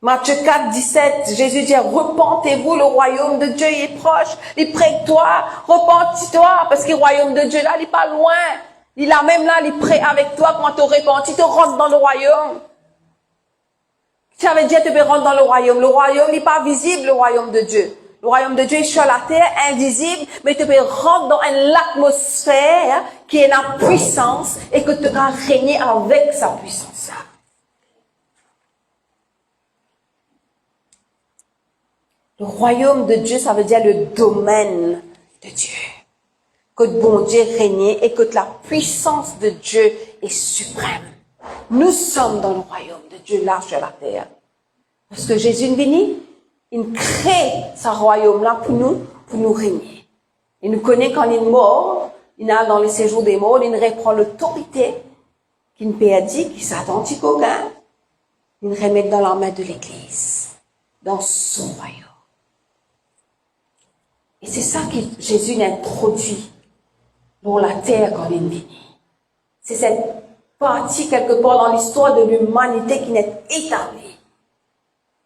Matthieu 4, 17, Jésus dit, repentez-vous, le royaume de Dieu est proche, il est près de toi, repentis-toi, parce que le royaume de Dieu là, il est pas loin. Il est même là, il est prêt avec toi, quand tu repentis, tu rentres dans le royaume. Ça veut dire que tu peux rentrer dans le royaume. Le royaume n'est pas visible, le royaume de Dieu. Le royaume de Dieu est sur la terre, invisible, mais tu peux rentrer dans l'atmosphère qui est la puissance et que tu vas régner avec sa puissance. Le royaume de Dieu, ça veut dire le domaine de Dieu. Que bon Dieu règne et que la puissance de Dieu est suprême. Nous sommes dans le royaume de Dieu là sur la terre. Parce que Jésus est venu, il crée ce royaume-là pour nous régner. Il nous connaît quand il est mort, il a dans le séjour des morts, il reprend l'autorité qu'il perdit, qui s'attendit au gain, il remet dans la main de l'Église, dans son royaume. Et c'est ça que Jésus introduit dans la terre quand il est venu. C'est cette partie quelque part dans l'histoire de l'humanité qui n'est établie.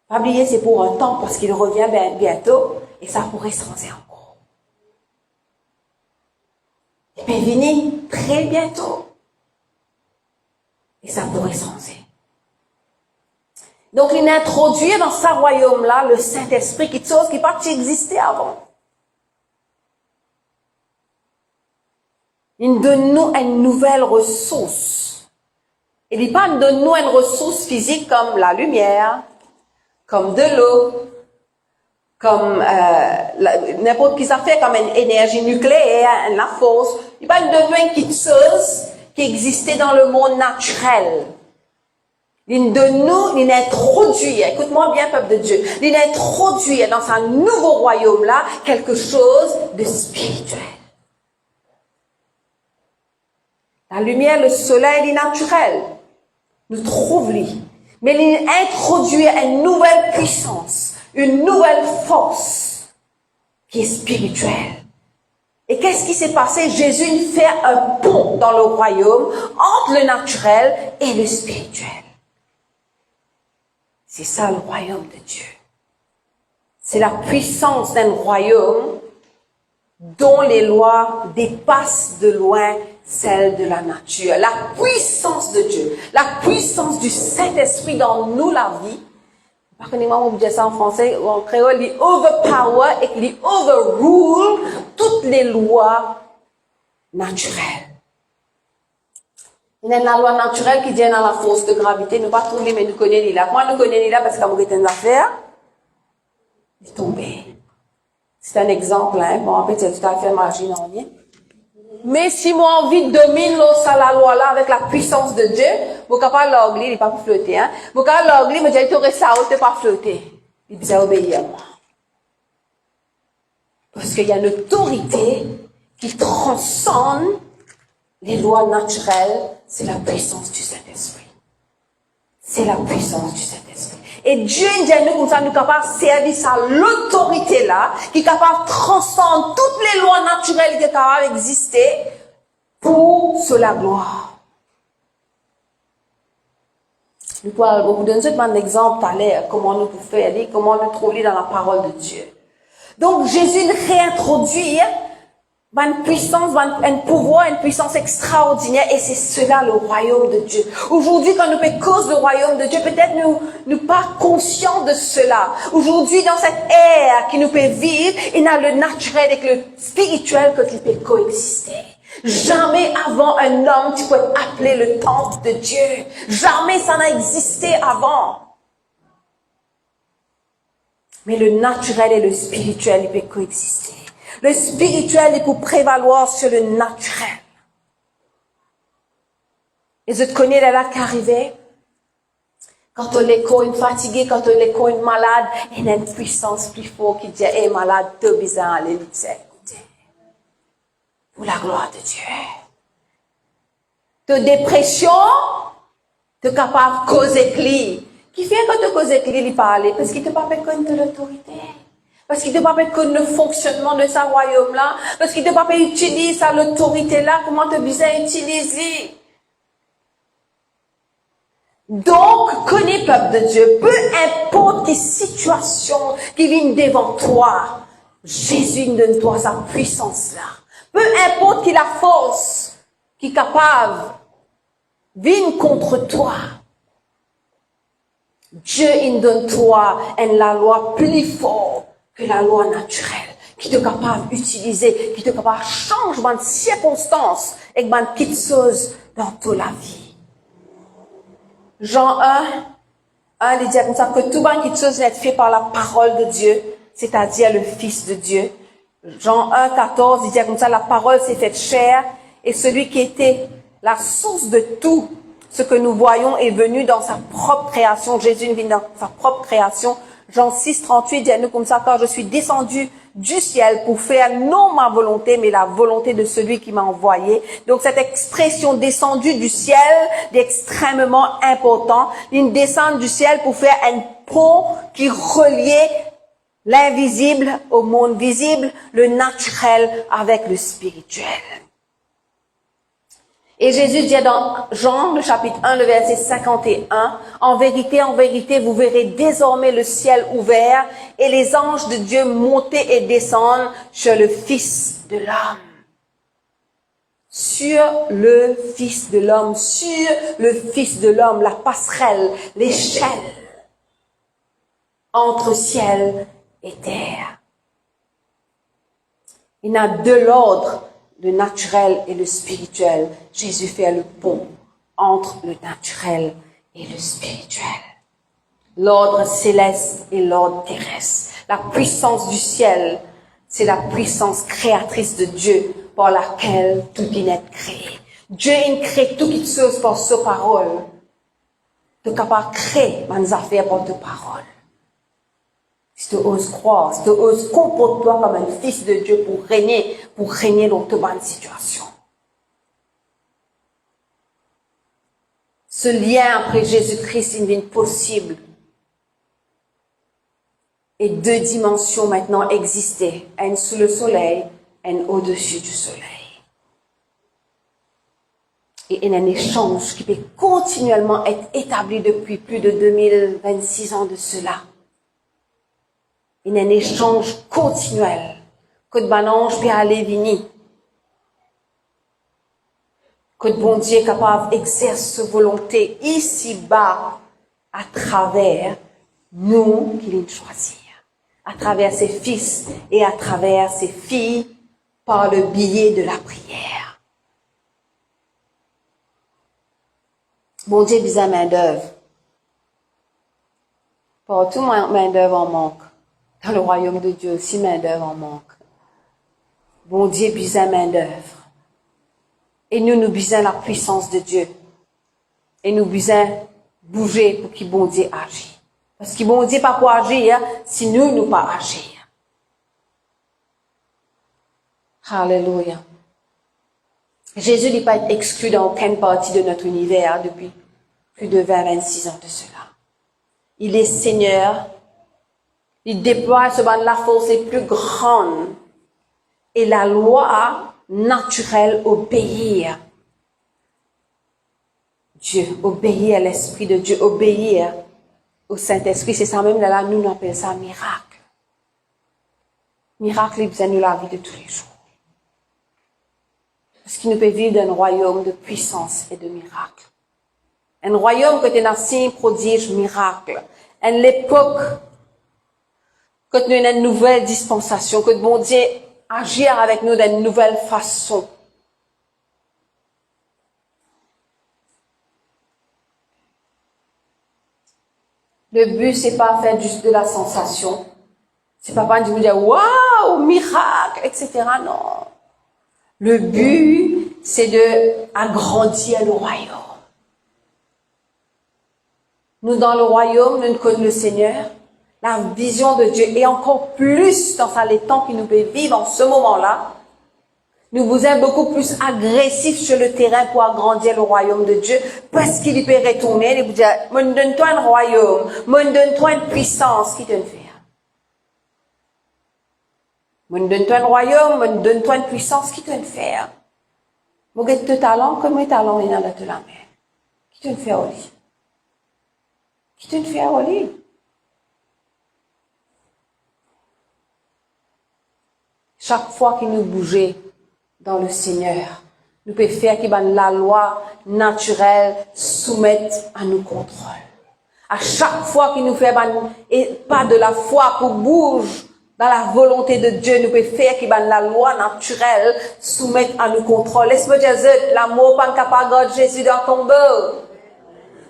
Pas oublier, c'est pour un temps parce qu'il revient bientôt et ça pourrait se changer encore. Il peut venir très bientôt et ça pourrait se changer. Donc il introduit dans ce royaume-là le Saint-Esprit, quelque chose qui n'a pas existé avant. Il donne nous une nouvelle ressource. Il dit pas, il donne nous une ressource physique comme la lumière, comme de l'eau, comme n'importe qui ça fait, comme une énergie nucléaire, la force. Il pas donne nous quelque chose qui existait dans le monde naturel. Il donne nous, il introduit, écoute-moi bien, peuple de Dieu, il introduit dans un nouveau royaume-là quelque chose de spirituel. La lumière, le soleil, est naturel. Nous trouvons lui. Mais il introduit une nouvelle puissance, une nouvelle force qui est spirituelle. Et qu'est-ce qui s'est passé? Jésus fait un pont dans le royaume entre le naturel et le spirituel. C'est ça le royaume de Dieu. C'est la puissance d'un royaume dont les lois dépassent de loin celle de la nature. La puissance de Dieu, la puissance du Saint-Esprit dans nous, la vie. Pardonnez-moi, on dit ça en français, en créole, il overpower et il overrule toutes les lois naturelles. Il y a la loi naturelle qui vient dans la force de gravité. Nous ne pas trouver, mais nous connaissons là. Moi, nous connaissons là parce qu'on a une affaire. Il est tombé. C'est un exemple, hein. Bon, en fait, c'est tout à fait marginal. Mais si moi envie de dominer la loi là avec la puissance de Dieu, vous capable l'ogli, il n'est pas pour flotter, hein. Vous capable l'ogli, mais j'ai tout ça, il ne pas flotter. Il dit, obéir à moi. Parce qu'il y a une autorité qui transcende les lois naturelles, c'est la puissance du Saint-Esprit. C'est la puissance du Saint-Esprit. Et Dieu dit à nous comme ça, nous sommes capables de servir à l'autorité là, qui est capable de transcender toutes les lois naturelles qui sont capables d'exister pour la gloire. Nous pouvons vous donner un exemple tout à l'heure, comment nous pouvons faire, comment nous trouver dans la parole de Dieu. Donc, Jésus réintroduit une puissance, un pouvoir, une puissance extraordinaire, et c'est cela le royaume de Dieu. Aujourd'hui, quand nous faisons cause du royaume de Dieu, peut-être nous pas conscients de cela. Aujourd'hui, dans cette ère qui nous peut vivre, il y a le naturel et le spirituel qui peut coexister. Jamais avant un homme tu peux appeler le temple de Dieu. Jamais ça n'a existé avant. Mais le naturel et le spirituel, ils peuvent coexister. Le spirituel, il peut prévaloir sur le naturel. Et je te connais là qui arrivait. Quand on est comme fatigué, quand on est comme malade, il y a une puissance plus forte qui dit, hey, malade, tu es bizarre, allez, écoutez. Pour la gloire de Dieu. De dépression, tu es capable de causer clé. Qui fait que tu causes clé, il parle? Parce qu'il ne te pas connaître l'autorité. Parce qu'il ne te pas connaître le fonctionnement de sa royaume-là. Parce qu'il ne te pas utiliser sa autorité-là. Comment tu besoin utiliser? Donc, connais peuple de Dieu. Peu importe les situations qui viennent devant toi, Jésus donne-toi sa puissance-là. Peu importe qui la force qui est capable vient contre toi. Dieu il donne toi la loi plus forte que la loi naturelle, qui te capable d'utiliser, qui te capable de changer de circonstances et de petites choses dans toute la vie. Jean 1, il dit comme ça que tout petite chose est fait par la parole de Dieu, c'est-à-dire le Fils de Dieu. Jean 1, 14, il dit comme ça, la parole s'est faite chair, et celui qui était la source de tout ce que nous voyons est venu dans sa propre création. Jésus est venu dans sa propre création. Jean 6, 38 dit à nous comme ça, car je suis descendu du ciel pour faire non ma volonté, mais la volonté de celui qui m'a envoyé. Donc cette expression descendu du ciel est extrêmement important. Il descend du ciel pour faire un pont qui reliait l'invisible au monde visible, le naturel avec le spirituel. Et Jésus dit dans Jean, le chapitre 1, le verset 51, en vérité, vous verrez désormais le ciel ouvert et les anges de Dieu monter et descendre sur le Fils de l'homme. Sur le Fils de l'homme, sur le Fils de l'homme, la passerelle, l'échelle entre ciel et terre. Il y a de l'ordre, le naturel et le spirituel. Jésus fait le pont entre le naturel et le spirituel. L'ordre céleste et l'ordre terrestre. La puissance du ciel, c'est la puissance créatrice de Dieu par laquelle tout est créé. Dieu il crée toutes choses par sa parole. Tu es capable de créer des affaires par ta parole. Si tu oses croire, si tu oses comporter-toi comme un fils de Dieu pour régner dans toute bonne situation. Ce lien après Jésus-Christ, il devient possible. Et deux dimensions maintenant existaient, une sous le soleil, une au-dessus du soleil. Et il y a un échange qui peut continuellement être établi depuis plus de 2026 ans de cela. Il y a un échange continuel. Que de banange peut aller venir. Que de bon Dieu est capable d'exercer sa volonté ici-bas à travers nous qu'il a choisi. À travers ses fils et à travers ses filles par le biais de la prière. Bon Dieu a besoin de main-d'œuvre. Partout, main-d'œuvre en manque. Dans le royaume de Dieu aussi, main-d'œuvre en manque. Bon Dieu a besoin de main-d'œuvre. Et nous besoin la puissance de Dieu. Et nous besoin bouger pour que bon Dieu agisse. Parce que bon Dieu pas pour agir, si nous pas agir. Alléluia. Jésus n'est pas exclu dans aucune partie de notre univers depuis plus de 20-26 ans de cela. Il est Seigneur. Il déploie ce bande la force est plus grande. Et la loi naturelle obéir. Dieu, obéir à l'Esprit de Dieu, obéir au Saint-Esprit. C'est ça même là, nous appelons ça miracle. Miracle, il besoin de la vie de tous les jours. Parce qu'il nous peut vivre dans un royaume de puissance et de miracle. Un royaume que tu as signé, prodige, miracle. Une époque que tu as une nouvelle dispensation, que bon Dieu agir avec nous d'une nouvelle façon. Le but, c'est pas faire juste de la sensation. C'est pas de vous dire, waouh, miracle, etc. Non. Le but, c'est de agrandir le royaume. Nous, dans le royaume, nous connaissons le Seigneur, la vision de Dieu, et encore plus dans les temps qui nous peut vivre en ce moment-là, nous vous êtes beaucoup plus agressifs sur le terrain pour agrandir le royaume de Dieu, parce qu'il peut retourner et vous dire, me donne-toi un royaume, me donne-toi une puissance qui te fait. Me donne-toi un royaume, me donne-toi une puissance qui te fait. Vous avez de talent, comme mes talents, il y en a de la main. Qui te fait au lit? Qui te fait au lit? Chaque fois qu'il nous bougeait dans le Seigneur, nous pouvons faire que la loi naturelle soumette à nos contrôles. À chaque fois qu'il nous fait et pas de la foi pour bouger dans la volonté de Dieu, nous pouvons faire que la loi naturelle soumette à nos contrôles. Laisse-moi dire, l'amour pas capable de Jésus dans ton beurre.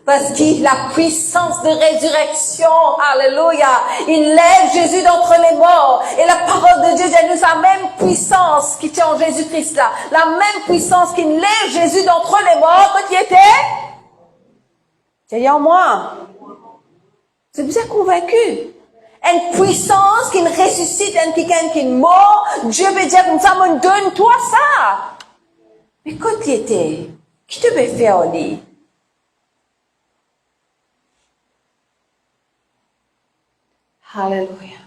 Parce que la puissance de résurrection, alléluia, il lève Jésus d'entre les morts. Et la parole de Dieu dit, nous la même puissance qui tient en Jésus-Christ là. La même puissance qui lève Jésus d'entre les morts quand il était. C'est en moi. C'est bien convaincu. Une puissance qui ressuscite un quelqu'un qui est mort. Dieu veut dire comme ça, me donne-toi ça. Mais quand il était, qui te veut faire en lui? Alléluia.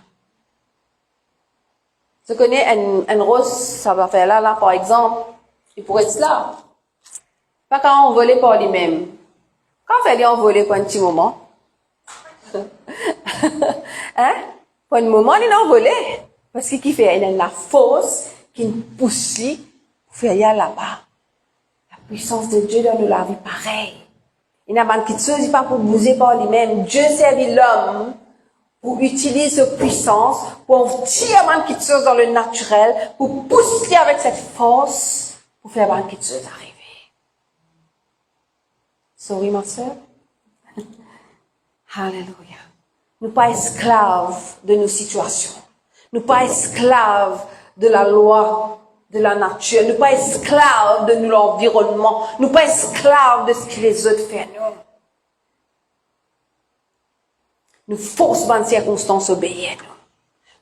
Je connais une rose, ça va faire là, par exemple, il pourrait être là. Pas quand on volait par lui-même. Quand on fait envoler pour un petit moment. Hein? Pour un moment, il a envolé. Parce qu'il fait, il a la force qui nous pousse pour faire y aller là-bas. La puissance de Dieu dans la vie pareil. Il n'a pas de chose, pas pour bouger par lui-même. Dieu servit l'homme pour utiliser cette puissance, pour tirer quelque chose dans le naturel, pour pousser avec cette force, pour faire quelque chose arriver. Sorry, ma soeur. Alléluia. Nous pas esclaves de nos situations. Nous pas esclaves de la loi, de la nature. Nous pas esclaves de l'environnement. Nous pas esclaves de ce que les autres font nous. Nous forçons dans les circonstances obéir.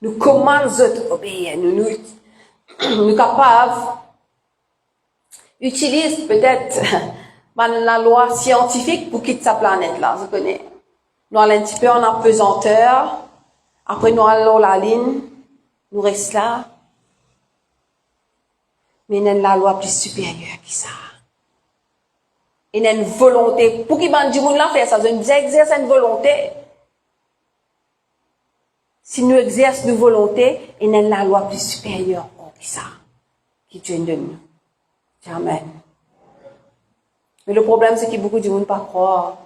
Nous commandons les autres obéir. Nous capables d'utiliser peut-être la loi scientifique pour quitter sa planète là, vous connaissez. Nous allons un petit peu en apesanteur. Après nous allons la ligne. Nous restons là. Mais il y a la loi plus supérieure que ça. Il y a une volonté. Pour qu'il y ait du monde là faire ça, nous exerçons une volonté. Si nous exerçons nos volontés, il y a la loi plus supérieure que ça, qui Dieu nous donne. Amen. Mais le problème, c'est que beaucoup de monde ne pas croire.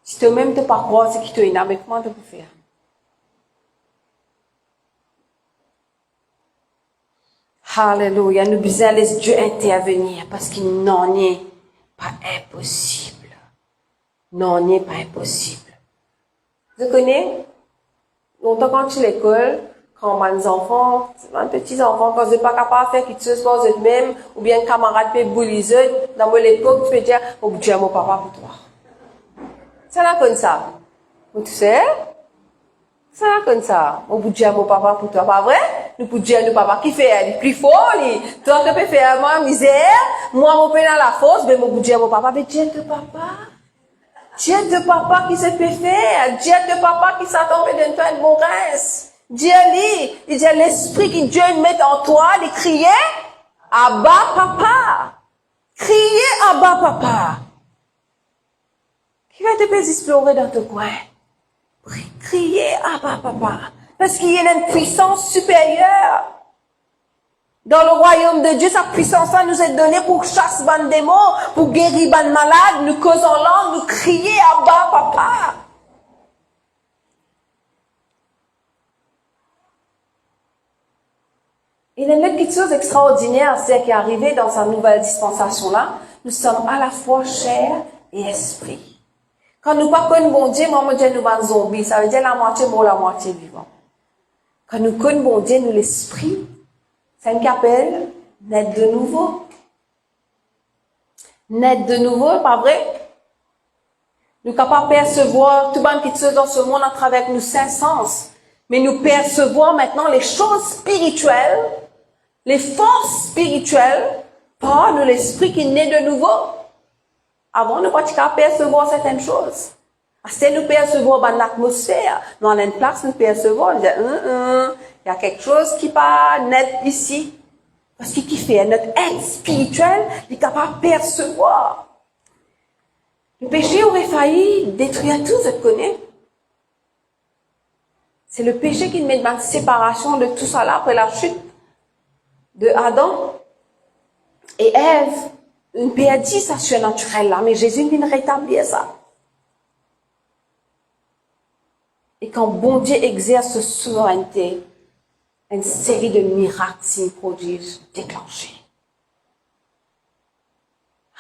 Si toi-même ne pas croire, c'est que tu es là, mais comment tu peux faire? Alléluia. Nous besoin laisser Dieu intervenir parce qu'il n'en est pas impossible. Non, n'est pas impossible. Vous connaissez? Longtemps quand tu l'école, quand on a des enfants, des petits enfants, quand ils sont pas capables de faire quelque chose pour eux-mêmes, ou bien un camarade peut bouliser, dans l'époque, tu peux dire, oh, Dieu, mon papa pour toi. Ça là comme ça. Tu sais? Ça là comme ça. Oh, Dieu, mon papa pour toi. Pas vrai? Nous pouvons dire, nos papa qui fait, il plus fort, toi, tu peux faire moi, misère, moi, mon père dans la force, mais mon Dieu, mon papa, mais Dieu de papa. Dieu de papa qui se peut faire. Dieu de papa qui s'attend de toi une bonne race. Dieu lui, il dit l'esprit que Dieu met en toi, il criait, Abba papa. Crier Abba Papa. Qui va te faire explorer dans ton coin? Crier Abba Papa. Parce qu'il y a une puissance supérieure. Dans le royaume de Dieu, sa puissance-là nous est donnée pour chasser ban démons, pour guérir ban malades, nous causer en langue, nous crier Abba Papa. Il y a une petite chose extraordinaire, c'est qui est arrivé dans sa nouvelle dispensation-là. Nous sommes à la fois chair et esprit. Quand nous ne connaissons pas bon Dieu, moi, je nous sommes zombies. Ça veut dire la moitié mort, la moitié vivant. Quand nous connaissons bon Dieu, nous l'esprit, c'est un appelle naître de nouveau. Naître de nouveau, pas vrai? Nous ne sommes pas percevoir tout le qui se dans ce monde à travers nos cinq sens. Mais nous percevons maintenant les choses spirituelles, les forces spirituelles, par l'esprit qui naît de nouveau. Avant, nous ne pouvions pas percevoir certaines choses. Si nous percevons dans l'atmosphère, nous avons une place, nous percevons, nous disons, il y a quelque chose qui n'est pas net ici. Parce que qui fait notre être spirituel, il est capable de percevoir. Le péché aurait failli détruire tout, je te connais. C'est le péché qui met une séparation de tout ça là après la chute de Adam et Ève. Une perdit ça surnaturel là, mais Jésus vient rétablir ça. Et quand bon Dieu exerce souveraineté, une série de miracles, signes, prodiges déclenchés.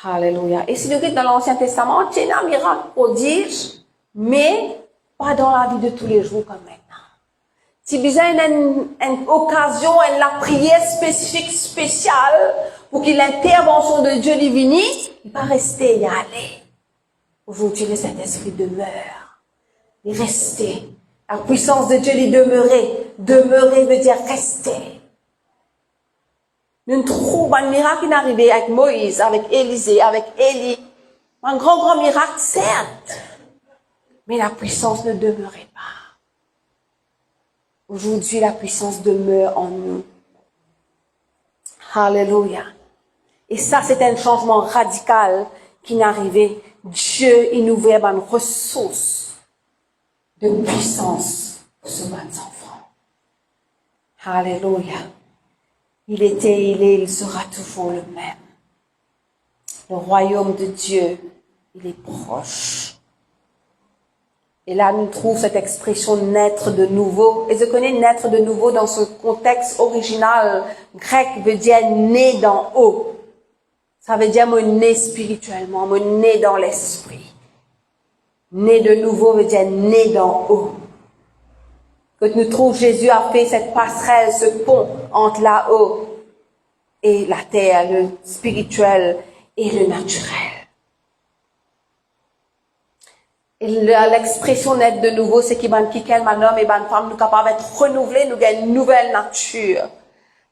Alléluia. Et si nous regardons dans l'Ancien Testament, il y a un miracle prodige, mais pas dans la vie de tous les jours comme maintenant. Si besoin une occasion, la prière spécifique, spéciale, pour que l'intervention de Dieu divine, il va rester y aller. Aujourd'hui, le Saint-Esprit demeure. Il restait. La puissance de Dieu lui demeurer. Demeurer veut dire rester. Nous trouvons un miracle qui est arrivé avec Moïse, avec Élisée, avec Élie. Un grand miracle, certes. Mais la puissance ne demeurait pas. Aujourd'hui, la puissance demeure en nous. Alléluia. Et ça, c'est un changement radical qui est arrivé. Dieu, il nous veut une ressource de puissance pour ce bon enfant. Alléluia. Il était, il est, il sera toujours le même. Le royaume de Dieu, il est proche. Et là, nous trouvons cette expression naître de nouveau. Et je connais naître de nouveau dans ce contexte original grec veut dire né d'en haut. Ça veut dire me né spirituellement, me né dans l'esprit. Né de nouveau veut dire né d'en haut. Que nous trouvons Jésus a fait cette passerelle, ce pont entre là-haut et la terre, le spirituel et le naturel. Et l'expression naître de nouveau, c'est qu'il y a un homme et une femme, nous capables d'être renouvelés, nous gagnons une nouvelle nature.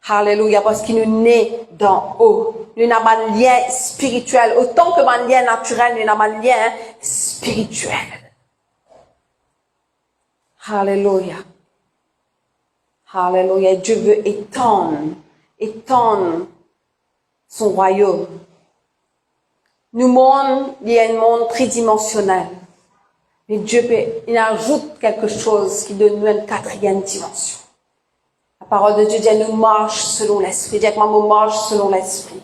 Alléluia, parce qu'il nous naît d'en haut. Nous avons un lien spirituel. Autant que un lien naturel, nous avons un lien spirituel. Alléluia. Alléluia. Dieu veut étendre son royaume. Nous monde, il y a un monde tridimensionnel. Mais Dieu il ajoute quelque chose qui donne nous une quatrième dimension. La parole de Dieu dit, nous marche selon l'esprit. Dis moi, nous marche selon l'esprit.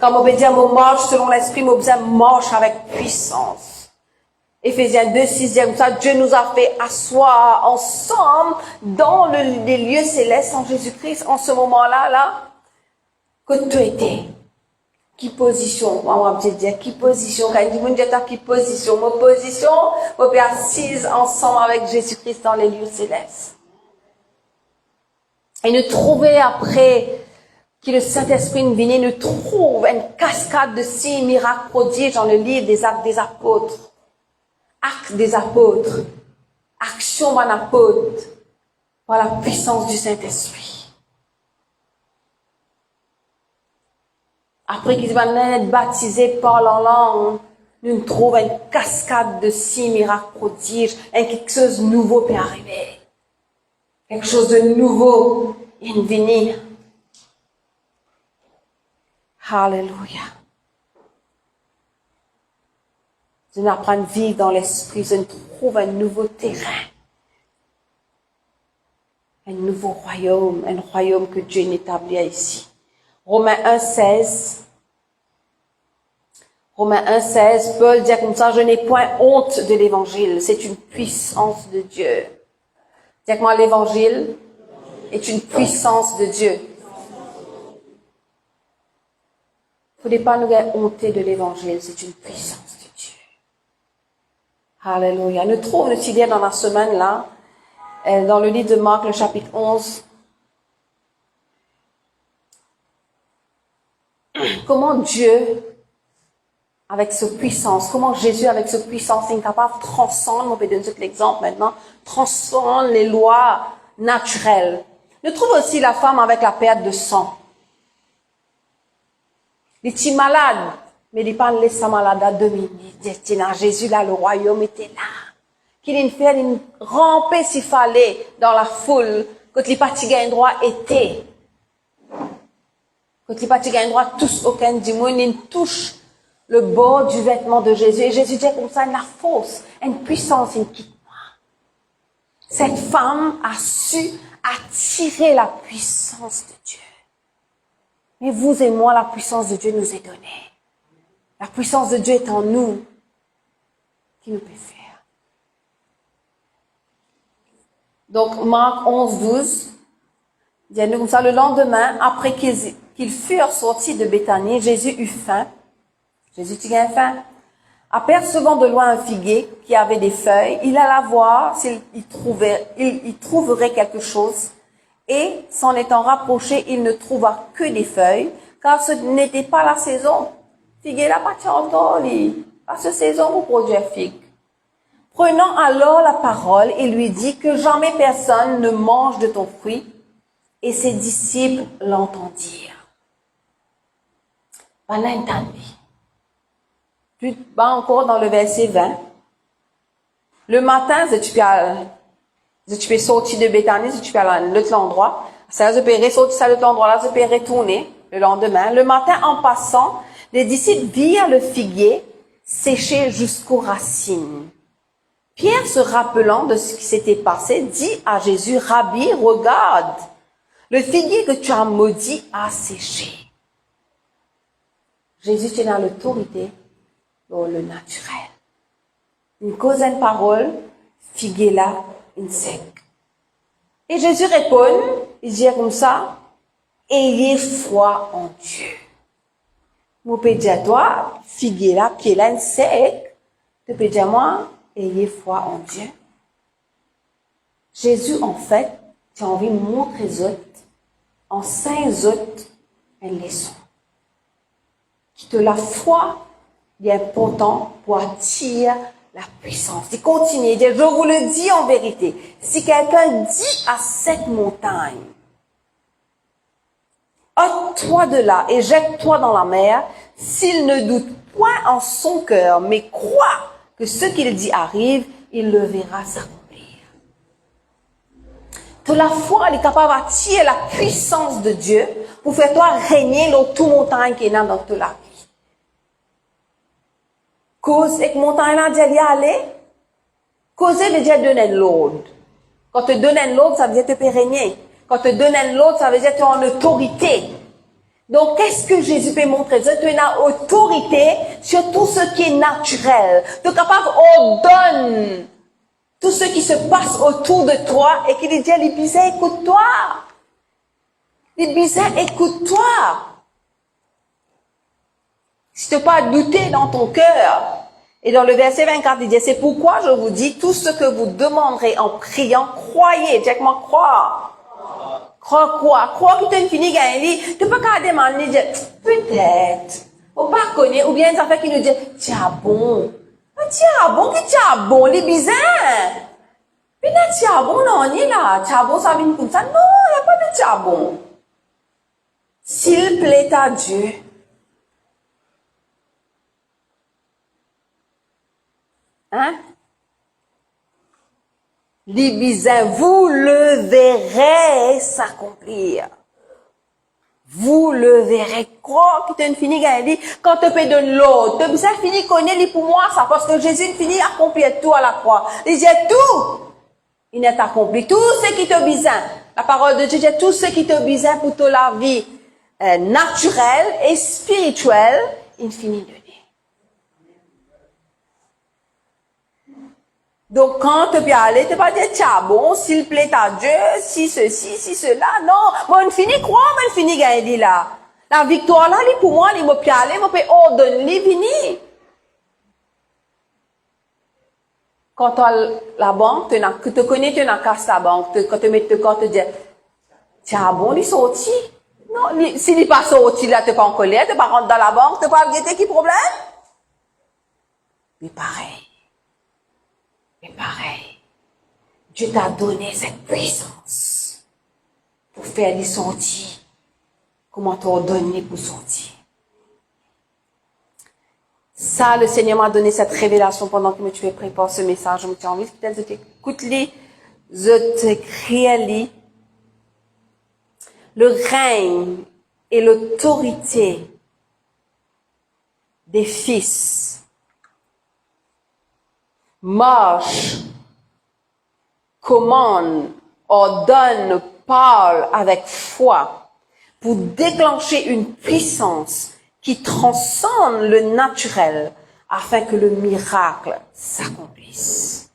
Quand on peut dire, nous marche selon l'esprit, nous besoin marche avec puissance. Éphésiens 2, 6 dit comme ça, Dieu nous a fait asseoir ensemble dans les lieux célestes en Jésus-Christ, en ce moment-là, là, que tu étais. Qui position? Moi, je dire, qui position? Quand il dit, qui position? Ma position, on peut assise ensemble avec Jésus-Christ dans les lieux célestes. Et nous trouver après que le Saint-Esprit nous vient, nous trouve une cascade de signes, miracles, prodiges dans le livre des Actes des Apôtres. Actes des Apôtres. Action d'un apôtre. Par la puissance du Saint-Esprit. Après qu'ils vont être baptisés par la langue, nous trouvons une cascade de signes, miracles, prodiges, et quelque chose de nouveau peut arriver. Quelque chose de nouveau vient venir. Alléluia. Je n'apprends à vivre dans l'esprit. Je trouve un nouveau terrain. Un nouveau royaume. Un royaume que Dieu établit ici. Romains 1,16. Romains 1,16. Paul dit comme ça, je n'ai point honte de l'évangile. C'est une puissance de Dieu. Dis avec moi, l'évangile est une puissance de Dieu. Il ne faut pas nous honter de l'évangile, c'est une puissance de Dieu. Alléluia. Nous trouvons notre idée dans la semaine là, dans le livre de Marc, le chapitre 11. Comment Dieu, avec sa puissance, comment Jésus, avec sa puissance, est capable de transcender, on peut donner l'exemple maintenant, transcende les lois naturelles. Nous trouvons aussi la femme avec la perte de sang. Il était malade, mais il n'a pas laissé sa malade à dominer. Il dit, Jésus, là, le royaume était là. Qu'il ait fait une rampée s'il fallait dans la foule, quand les partis gagnent droit étaient. Quand les partis gagnent droit, tous, aucun du monde, ils touchent le bord du vêtement de Jésus. Et Jésus dit comme ça, une force, une puissance, une quitte-moi. Cette femme a su attirer la puissance de Dieu. Mais vous et moi, la puissance de Dieu nous est donnée. La puissance de Dieu est en nous. Qui nous peut faire? Donc, Marc 11, 12, dit comme ça, le lendemain, après qu'ils furent sortis de Béthanie, Jésus eut faim. Jésus, tu as faim? Apercevant de loin un figuier qui avait des feuilles, il alla voir s'il y trouverait quelque chose. Et, s'en étant rapproché, il ne trouva que des feuilles, car ce n'était pas la saison. Figuier là, pas de pas cette saison pour produire figue. Prenant alors la parole, il lui dit que jamais personne ne mange de ton fruit, et ses disciples l'entendirent. Plus bas encore dans le verset 20. Le matin, je peux sortir de Béthanie, je peux aller à l'autre endroit. Ça, je peux ressortir à l'autre endroit, là, je peux retourner le lendemain. Le matin, en passant, les disciples virent le figuier séché jusqu'aux racines. Pierre, se rappelant de ce qui s'était passé, dit à Jésus, Rabbi, regarde, le figuier que tu as maudit a séché. Jésus tient dans l'autorité dans le naturel. Une cause, une parole, figuier là, une sec. Et Jésus répond, il dit comme ça, ayez foi en Dieu. Vous pouvez dire toi, figuier là, pied là, une sec. Tu peux dire moi, ayez foi en Dieu. Jésus, en fait, tu as envie de montrer aux autres, en 5 autres, une leçon. Qui te la foi est important pour attirer la puissance. Il continue, il dit, je vous le dis en vérité, si quelqu'un dit à cette montagne, ôte-toi de là et jette-toi dans la mer, s'il ne doute point en son cœur, mais croit que ce qu'il dit arrive, il le verra s'accomplir. De la foi, elle est capable d'attirer la puissance de Dieu pour faire toi régner dans toute montagne qui est dans toute la vie. Cause et que montagne là dit y aller. Causer veut dire donner l'ordre. Quand tu donnes l'ordre, ça veut dire te peux régner. Quand tu donnes l'ordre, ça veut dire tu es en autorité. Donc, qu'est-ce que Jésus peut montrer? Tu es en autorité sur tout ce qui est naturel. Tu es capable d'ordonner tout ce qui se passe autour de toi et qu'il dit, les bizarres, écoute-toi. Les bizarres, écoute-toi. Si tu n'as pas douté dans ton cœur. Et dans le verset 24, il dit, c'est pourquoi je vous dis, tout ce que vous demanderez en priant, croyez. Dis moi, croire. Croire quoi? Croire que tu es fini gagner. Tu peux pas demander, dire, peut-être. Ou pas connaître. Ou bien ça fait qu'il nous dit, tiens bon. Tiens bon, que tiens bon, les bizarres. Puis là, tiens bon, non, on est là. Tiens bon, ça vient comme ça. Non, il n'y a pas de tiens bon. S'il plaît à Dieu, hein? Les bizarres, vous le verrez s'accomplir. vous le verrez. Quoi qui te fini gagner quand te paie de l'autre. Te ça fini connaître pour moi ça parce que Jésus finit accomplir tout à la croix. Il dit tout. Il est accompli tout ce qui te besoin. La parole de Dieu dit tout ce qui te besoin pour toute la vie naturelle et spirituelle, il finit de dire. Donc, quand tu peux aller, tu vas dire, tiens, bon, s'il plaît à Dieu, si ceci, si cela, non. Moi, on finit croire, mais on finit gagner là. La victoire là, pour moi, il m'a pu aller, il m'a pu ordonner, venir. Quand tu as la banque, tu te connais, tu n'as casse la banque. Quand tu mets ton corps, tu dis, tiens, bon, il est sorti. Non, s'il n'est pas sorti là, tu n'es pas en colère, tu n'es pas rentré dans la banque, tu n'es pas regretté, qui problème? Mais pareil. Mais pareil. Dieu t'a donné cette puissance pour faire les sortir. Comment t'as donné pour sortir? Ça, le Seigneur m'a donné cette révélation pendant que tu prépares ce message. Je me suis envie peut-être de t'écouter, je t'écris. Le règne et l'autorité des fils marche, commande, ordonne, parle avec foi pour déclencher une puissance qui transcende le naturel afin que le miracle s'accomplisse.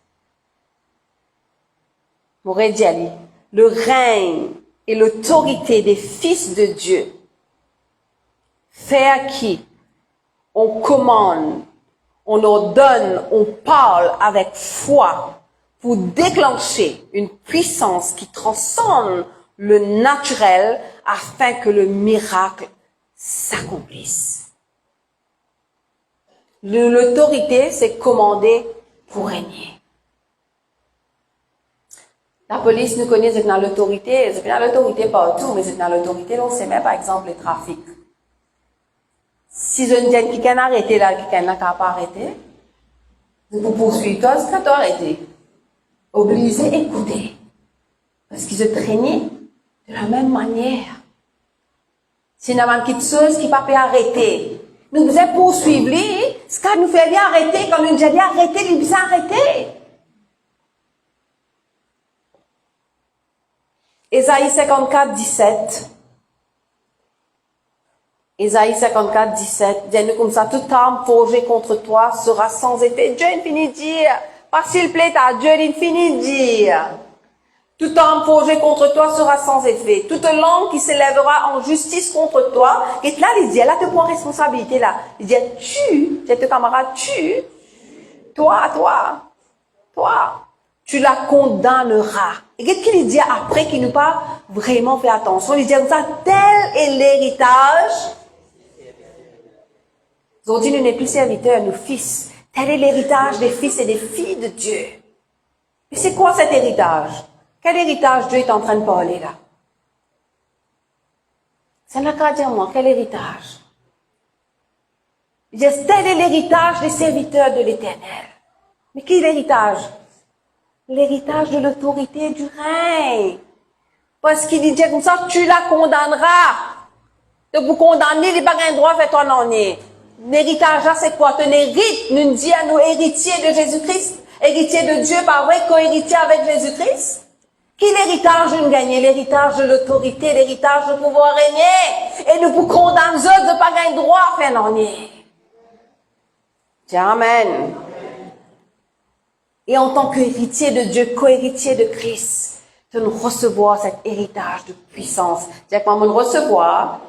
M'aurait dit Ali, le règne et l'autorité des fils de Dieu fait à qui on commande, on ordonne, on parle avec foi pour déclencher une puissance qui transcende le naturel afin que le miracle s'accomplisse. L'autorité, c'est commander pour régner. La police nous connaît, c'est dans l'autorité, c'est dans l'autorité partout, mais c'est dans l'autorité, on sait même par exemple le trafic. Si je ne dis quelqu'un a arrêté là, quelqu'un n'a pas arrêté, vous poursuivez toi, c'est quand tu as arrêté. Obligé d'écouter. Parce qu'ils se traînaient de la même manière. C'est une petite chose qui ne peut pas arrêter. Nous devons poursuivre, ce qui nous fait arrêter, quand nous disons arrêter, nous devons arrêter. Ésaïe 54, 17. Ésaïe 54, 17. Dis-nous comme ça, toute arme forgée contre toi sera sans effet. Dieu finit de dire, parce qu'il plaît à Dieu, il finit de dire. Toute arme forgée contre toi sera sans effet. Toute langue qui s'élèvera en justice contre toi. Et là, il dit, là, tu prends responsabilité là. Il dit, c'est ton camarade, toi, tu la condamneras. Et qu'est-ce qu'il dit après qu'il nous pas vraiment fait attention? Il dit comme ça, tel est l'héritage. Aujourd'hui, nous n'est plus serviteurs, nous fils. Tel est l'héritage des fils et des filles de Dieu. Mais c'est quoi cet héritage? Quel héritage Dieu est en train de parler là? Ça n'a qu'à dire moi, quel héritage? Il dit, tel est l'héritage des serviteurs de l'Éternel. Mais qui est l'héritage? L'héritage de l'autorité du règne. Parce qu'il dit comme ça, tu la condamneras. De vous condamner, il n'y a pas un droit à faire ton année. L'héritage là, c'est quoi? Tu hérites, nous dit à nos héritiers de Jésus-Christ, héritiers de Dieu, pas vrai, co-héritiers avec Jésus-Christ. Qui est l'héritage de nous gagner? L'héritage de l'autorité, l'héritage de pouvoir régner. Et nous vous condamnons de pas gagner droit à faire l'année. Amen. Et en tant qu'héritier de Dieu, co-héritier de Christ, de nous recevoir cet héritage de puissance. C'est-à-dire qu'on va recevoir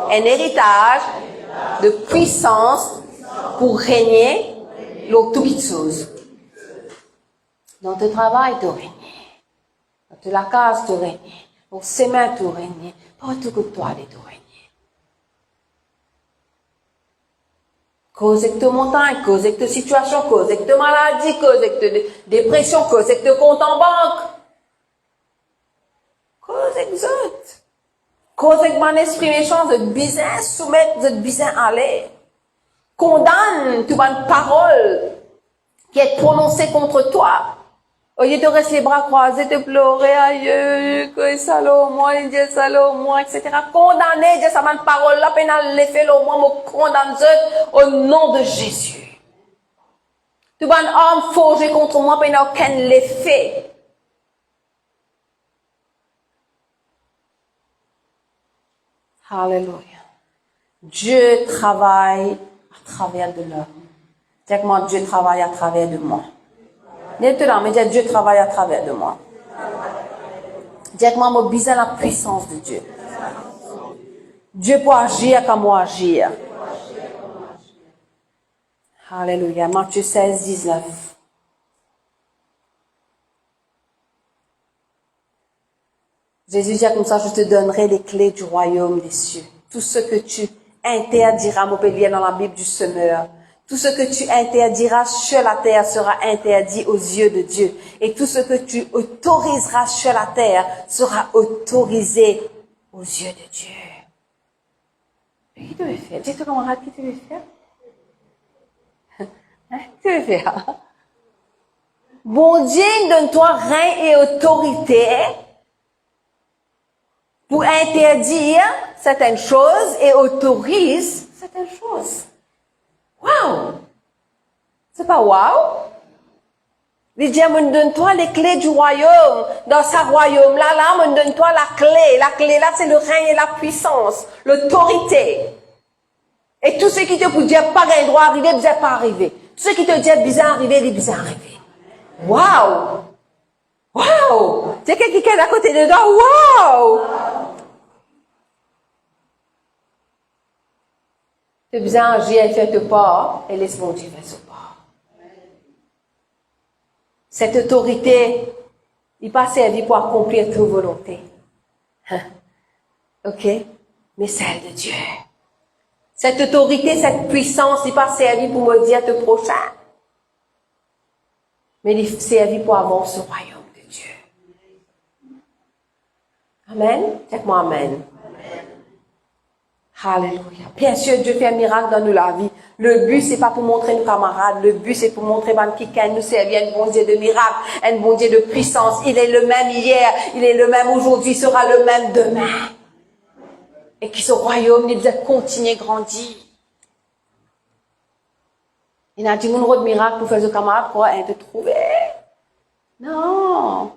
un héritage de puissance pour régner sur toutes choses. Dans ton travail, tu régnes. Dans la case, tu régnes. Dans ses mains, tu régnes. Partout que toi, tu régnes. Cause de montagne, cause de situation, cause de maladie, cause de dépression, cause de compte en banque. Cause d'exode. Cause de mon esprit méchant, de bizarre soumettre, de bizarre aller. Condamne toute bonne parole qui est prononcée contre toi. Au lieu de rester les bras croisés, de pleurer, aïe, que ça l'au moins, Dieu ça l'au moins, etc. Condamner, Dieu ça m'a parole là, pénal l'effet l'au moins, me condamne au nom de Jésus. Tu vas une arme forgée contre moi, pénal aucun l'effet. Alléluia. Dieu travaille à travers de l'homme. Dis que moi, Dieu travaille à travers de moi. Dis-le, mais Dieu travaille à travers de moi. Dis que moi, je besoin la puissance de Dieu. Dieu peut agir comme moi agir. Alléluia. Matthieu 16, 19. Jésus dit comme ça, je te donnerai les clés du royaume des cieux. Tout ce que tu interdiras, Montpellier dans la Bible du semeur. Tout ce que tu interdiras sur la terre sera interdit aux yeux de Dieu. Et tout ce que tu autoriseras sur la terre sera autorisé aux yeux de Dieu. Mais qui te veut faire? Dis-toi, camarade, qui te veut faire? Hein? Qui te veut faire? Bon Dieu, donne-toi règne et autorité pour interdire certaines choses et autorise certaines choses. Wow! C'est pas wow? Il dit, me donne-toi les clés du royaume. Dans sa royaume, là, me donne-toi la clé. La clé, là, c'est le règne et la puissance, l'autorité. Et tout ce qui te peut dire pas qu'il doit arriver, il pas arriver. Tout ce qui te dit bizarre arriver, il est bizarre arriver. Wow! Wow! C'est quelqu'un qui est à côté de toi. Wow! Tu besoin d'agir et faire te part et laisse mon Dieu faire ce part. Cette autorité, il n'est pas servi pour accomplir ta volonté. OK? Mais celle de Dieu. Cette autorité, cette puissance, il n'est pas servi pour me dire te prochain. Mais il est servi pour avoir ce royaume de Dieu. Amen? Dites-moi Amen. Alléluia. Bien sûr, Dieu fait un miracle dans nous la vie. Le but, c'est pas pour montrer nos camarades. Le but, c'est pour montrer qui nous servir un bon Dieu de miracle, un bon Dieu de puissance. Il est le même hier, il est le même aujourd'hui, il sera le même demain. Et que ce royaume, il doit continuer à grandir. Il a dit, mon rôle de miracle pour faire ce camarade, pour te trouver. Non.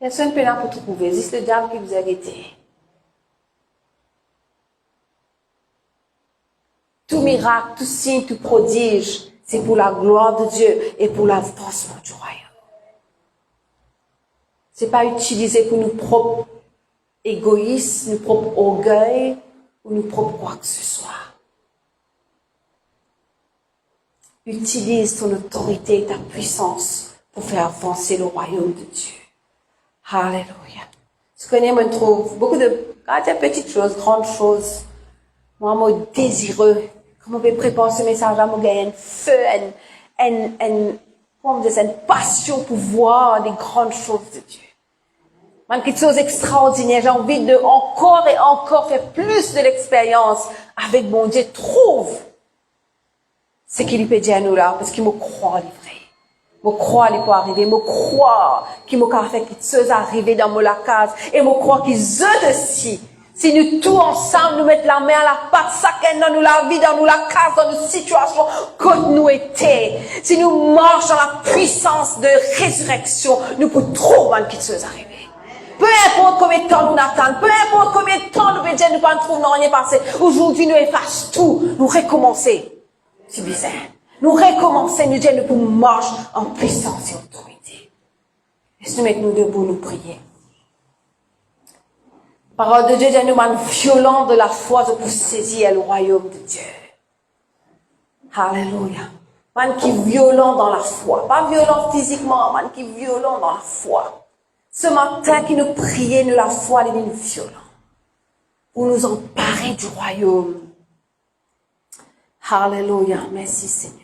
Personne ne peut là pour trouver. C'est le diable qui vous a arrêté. Tout miracle, tout signe, tout prodige, c'est pour la gloire de Dieu et pour l'avancement du royaume. C'est pas utilisé pour nos propres égoïsmes, nos propres orgueils ou nos propres quoi que ce soit. Utilise ton autorité et ta puissance pour faire avancer le royaume de Dieu. Alléluia. Tu connais, on trouve beaucoup de petites choses, grandes choses. Moi, je suis désireux. Comment on peut préparer ce message-là, je gagne un feu, une passion pour voir les grandes choses de Dieu. Quelque chose d'extraordinaire. J'ai envie de encore et encore faire plus de l'expérience avec mon Dieu. Trouve ce qu'il peut dire à nous là, parce qu'il me croit livré. Je crois qu'il peut arriver. Je crois qu'il me fait quelque chose arriver dans la case. Et je crois qu'ils eux aussi. Si nous tous ensemble, nous mettons la main à la pâte, chacun dans nous la vie, dans nous la case, dans nos situations, comme nous étions. Si nous marchons dans la puissance de résurrection, nous pouvons trouver quelque chose arriver. Peu importe combien de temps nous attendons, peu importe combien de temps nous dire nous pas trouver rien passé. Aujourd'hui, nous effaçons tout, nous recommencer. C'est bizarre. Nous recommencer, nous dire nous pouvons marcher en puissance et autorité. Laisse-nous mettre nous debout, nous prier. Parole de Dieu dit nous man violent de la foi pour saisir le royaume de Dieu. Alléluia. Man qui violent dans la foi. Pas violent physiquement, man qui violent dans la foi. Ce matin qui nous priait de la foi, il est violent. Pour nous emparer du royaume. Alléluia. Merci Seigneur.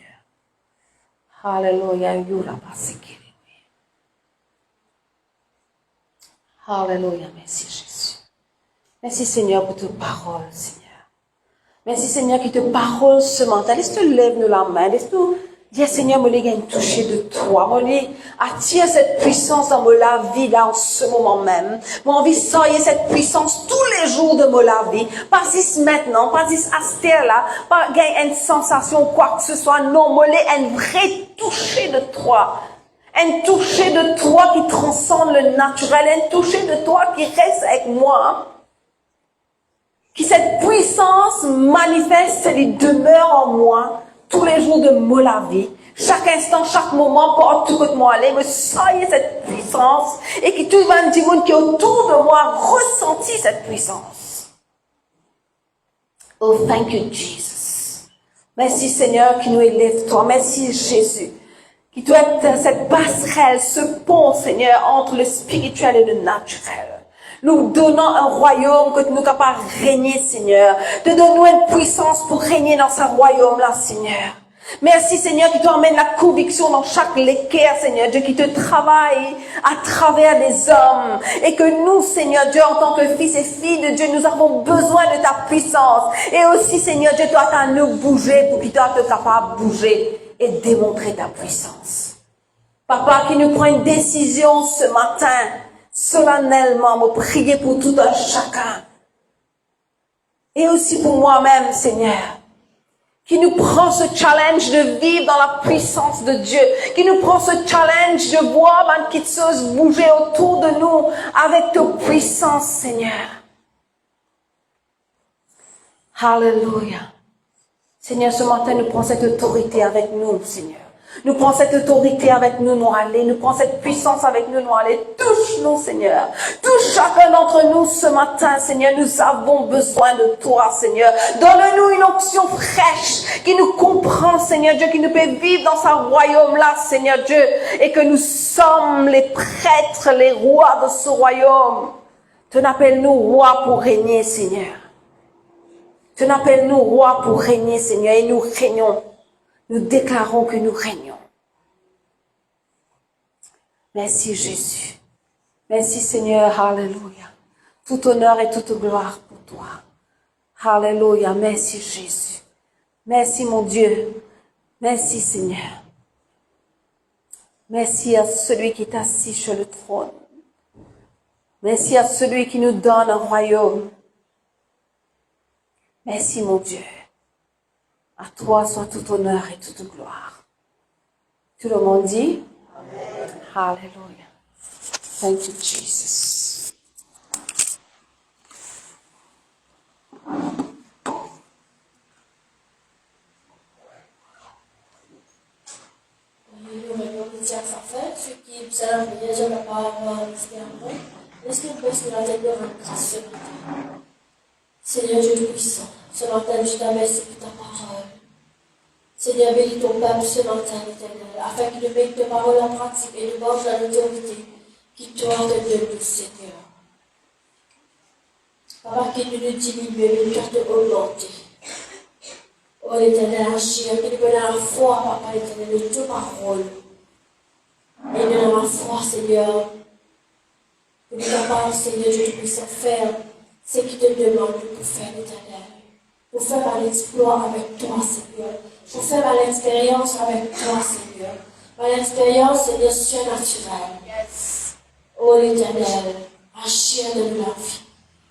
Alléluia. Alléluia. Merci Jésus. Merci Seigneur pour ta parole, Seigneur. Merci Seigneur que ta parole ce matin. Laisse-nous lève nous la main. Laisse-nous Dis, Seigneur, me gagne toucher de toi. Moi, attire cette puissance dans la vie, là, en ce moment même. Moi, envie de sortir cette puissance tous les jours de la vie. Pas juste maintenant, pas juste à cette là, pas gagner une sensation ou quoi que ce soit. Non, moi, un vrai toucher de toi. Un toucher de toi qui transcende le naturel. Un toucher de toi qui reste avec moi. Que cette puissance manifeste et demeure en moi tous les jours de ma vie. Chaque instant, chaque moment, partout que moi aller, me soyez cette puissance et que tout le monde qui est autour de moi ressentit cette puissance. Oh, thank you, Jesus. Merci, Seigneur, qui nous élève toi. Merci, Jésus, qui doit être cette passerelle, ce pont, Seigneur, entre le spirituel et le naturel. Nous donnons un royaume que nous sommes capables de régner, Seigneur. De donner une puissance pour régner dans ce royaume-là, Seigneur. Merci, Seigneur, qui t'emmène la conviction dans chaque équerre, Seigneur Dieu, qui te travaille à travers des hommes. Et que nous, Seigneur Dieu, en tant que fils et filles de Dieu, nous avons besoin de ta puissance. Et aussi, Seigneur Dieu, toi, tu as nous bouger pour qu'il soit capable de bouger et démontrer ta puissance. Papa, qui nous prend une décision ce matin, solennellement, me prier pour tout un chacun. Et aussi pour moi-même, Seigneur, qui nous prend ce challenge de vivre dans la puissance de Dieu, qui nous prend ce challenge de voir une petite chose bouger autour de nous avec ta puissance, Seigneur. Alléluia. Seigneur, ce matin, nous prenons cette autorité avec nous, Seigneur. Nous prenons cette autorité avec nous, nous aller. Nous prenons cette puissance avec nous, nous aller. Touche-nous, Seigneur. Touche chacun d'entre nous ce matin, Seigneur. Nous avons besoin de toi, Seigneur. Donne-nous une onction fraîche qui nous comprend, Seigneur Dieu, qui nous fait vivre dans ce royaume-là, Seigneur Dieu. Et que nous sommes les prêtres, les rois de ce royaume. Tu n'appelles-nous rois pour régner, Seigneur. Tu n'appelles-nous rois pour régner, Seigneur. Et nous régnons. Nous déclarons que nous régnons. Merci Jésus. Merci Seigneur. Alléluia. Tout honneur et toute gloire pour toi. Alléluia. Merci Jésus. Merci mon Dieu. Merci Seigneur. Merci à celui qui est assis sur le trône. Merci à celui qui nous donne un royaume. Merci mon Dieu. À toi soit tout honneur et toute gloire. Tout le monde dit Amen. Hallelujah. Thank you, Jesus. Ceux qui observent déjà la parole extérieure, est-ce qu'on peut se la tête de votre grâce ce matin? Seigneur Dieu puissant, ce matin je t'amercie pour ta parole. Seigneur, bénis ton peuple ce matin, éternel, afin qu'il mette tes paroles en pratique et nous mange la l'autorité qui t'ordonne de nous, Seigneur. Papa, qu'il ne nous diminue, mais nous te augmenter. Oh l'éternel, agir, qu'il nous donne la foi, Papa, l'éternel, de tes paroles. Et nous avons la foi, Seigneur, que nous capables, Seigneur, Dieu puissant faire ce qui te demande pour faire, l'éternel. Pour faire un exploit avec toi, Seigneur. Pour faire l'expérience avec toi, Seigneur. L'expérience, Seigneur, surnaturelle. Yes. Oh l'éternel, agir de nous la vie.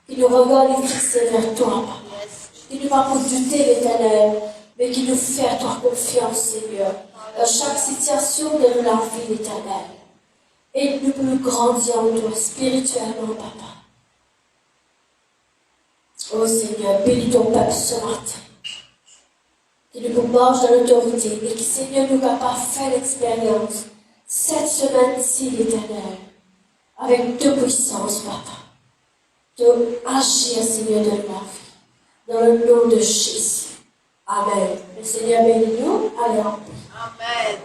Qui nous regarde et fixer vers toi, Papa. Yes. Qui nous va pour douter, l'éternel, mais qui nous fait à toi confiance, Seigneur. Dans chaque situation de la vie, l'éternel. Et nous pouvons grandir en toi spirituellement, Papa. Oh Seigneur, bénis ton peuple ce matin. Qu'il nous marche dans l'autorité et que Seigneur nous capable de faire l'expérience cette semaine-ci, l'éternel, avec de puissance, Papa, de agir, Seigneur, de ma vie, dans le nom de Jésus. Amen. Le Seigneur bénis nous. Allez en paix. Amen.